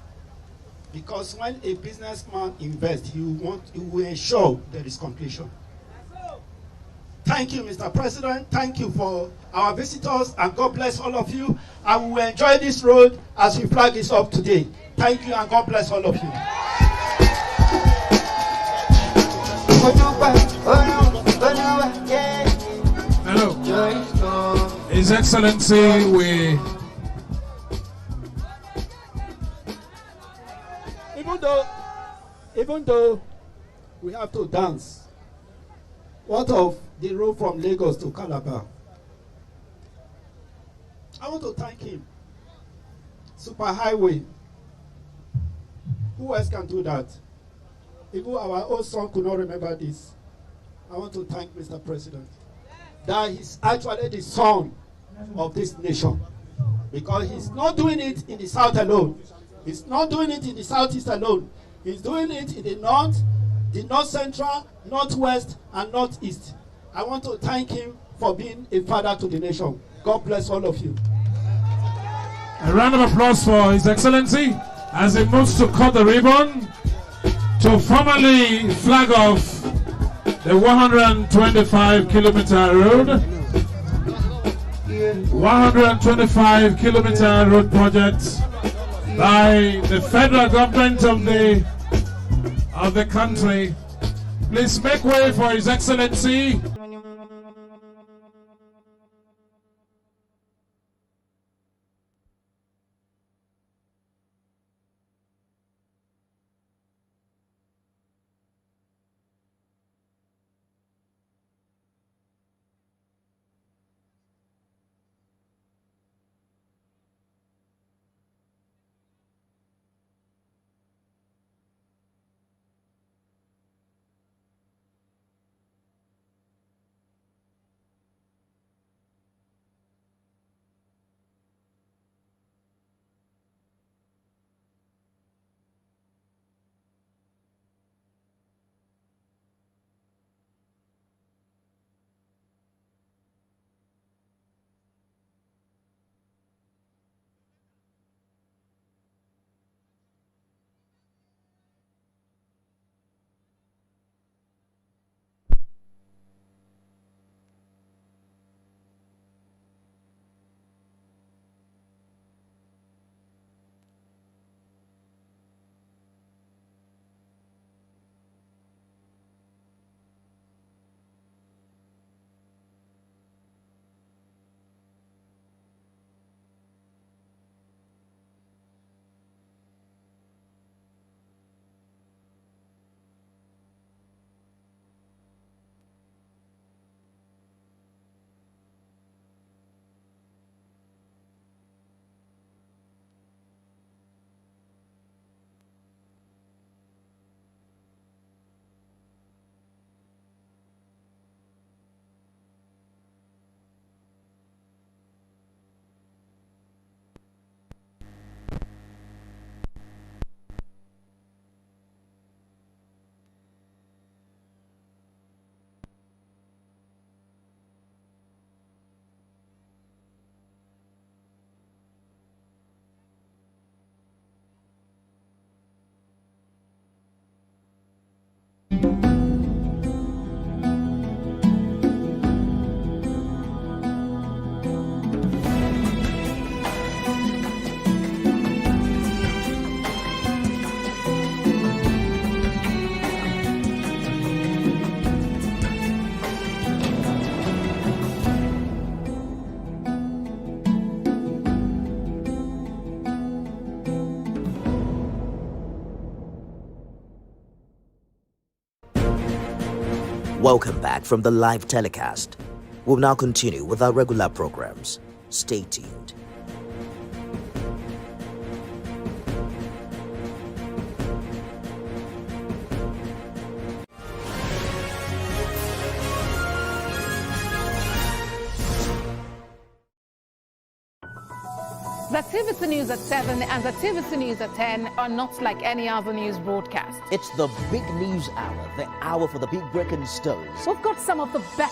because when a businessman invests, he will ensure there is completion. Thank you, Mr. President. Thank you for our visitors, and God bless all of you. And we will enjoy this road as we flag this up today. Thank you, and God bless all of you. Hello. His Excellency, Even though we have to dance, what of the road from Lagos to Calabar? I want to thank him. Superhighway. Who else can do that? Even our old son could not remember this. I want to thank Mr. President. That he's actually the son of this nation. Because he's not doing it in the south alone. He's not doing it in the southeast alone. He's doing it in the north central, northwest, and northeast. I want to thank him for being a father to the nation. God bless all of you. A round of applause for His Excellency as he moves to cut the ribbon to formally flag off the 125-kilometer road. 125-kilometer road project by the federal government of the country. Please make way for His Excellency. Welcome back from the live telecast. We'll now continue with our regular programs. Stay tuned. The TVC News at 7 and the TVC News at 10 are not like any other news broadcast. It's the big news hour, the hour for the big breaking stories. We've got some of the best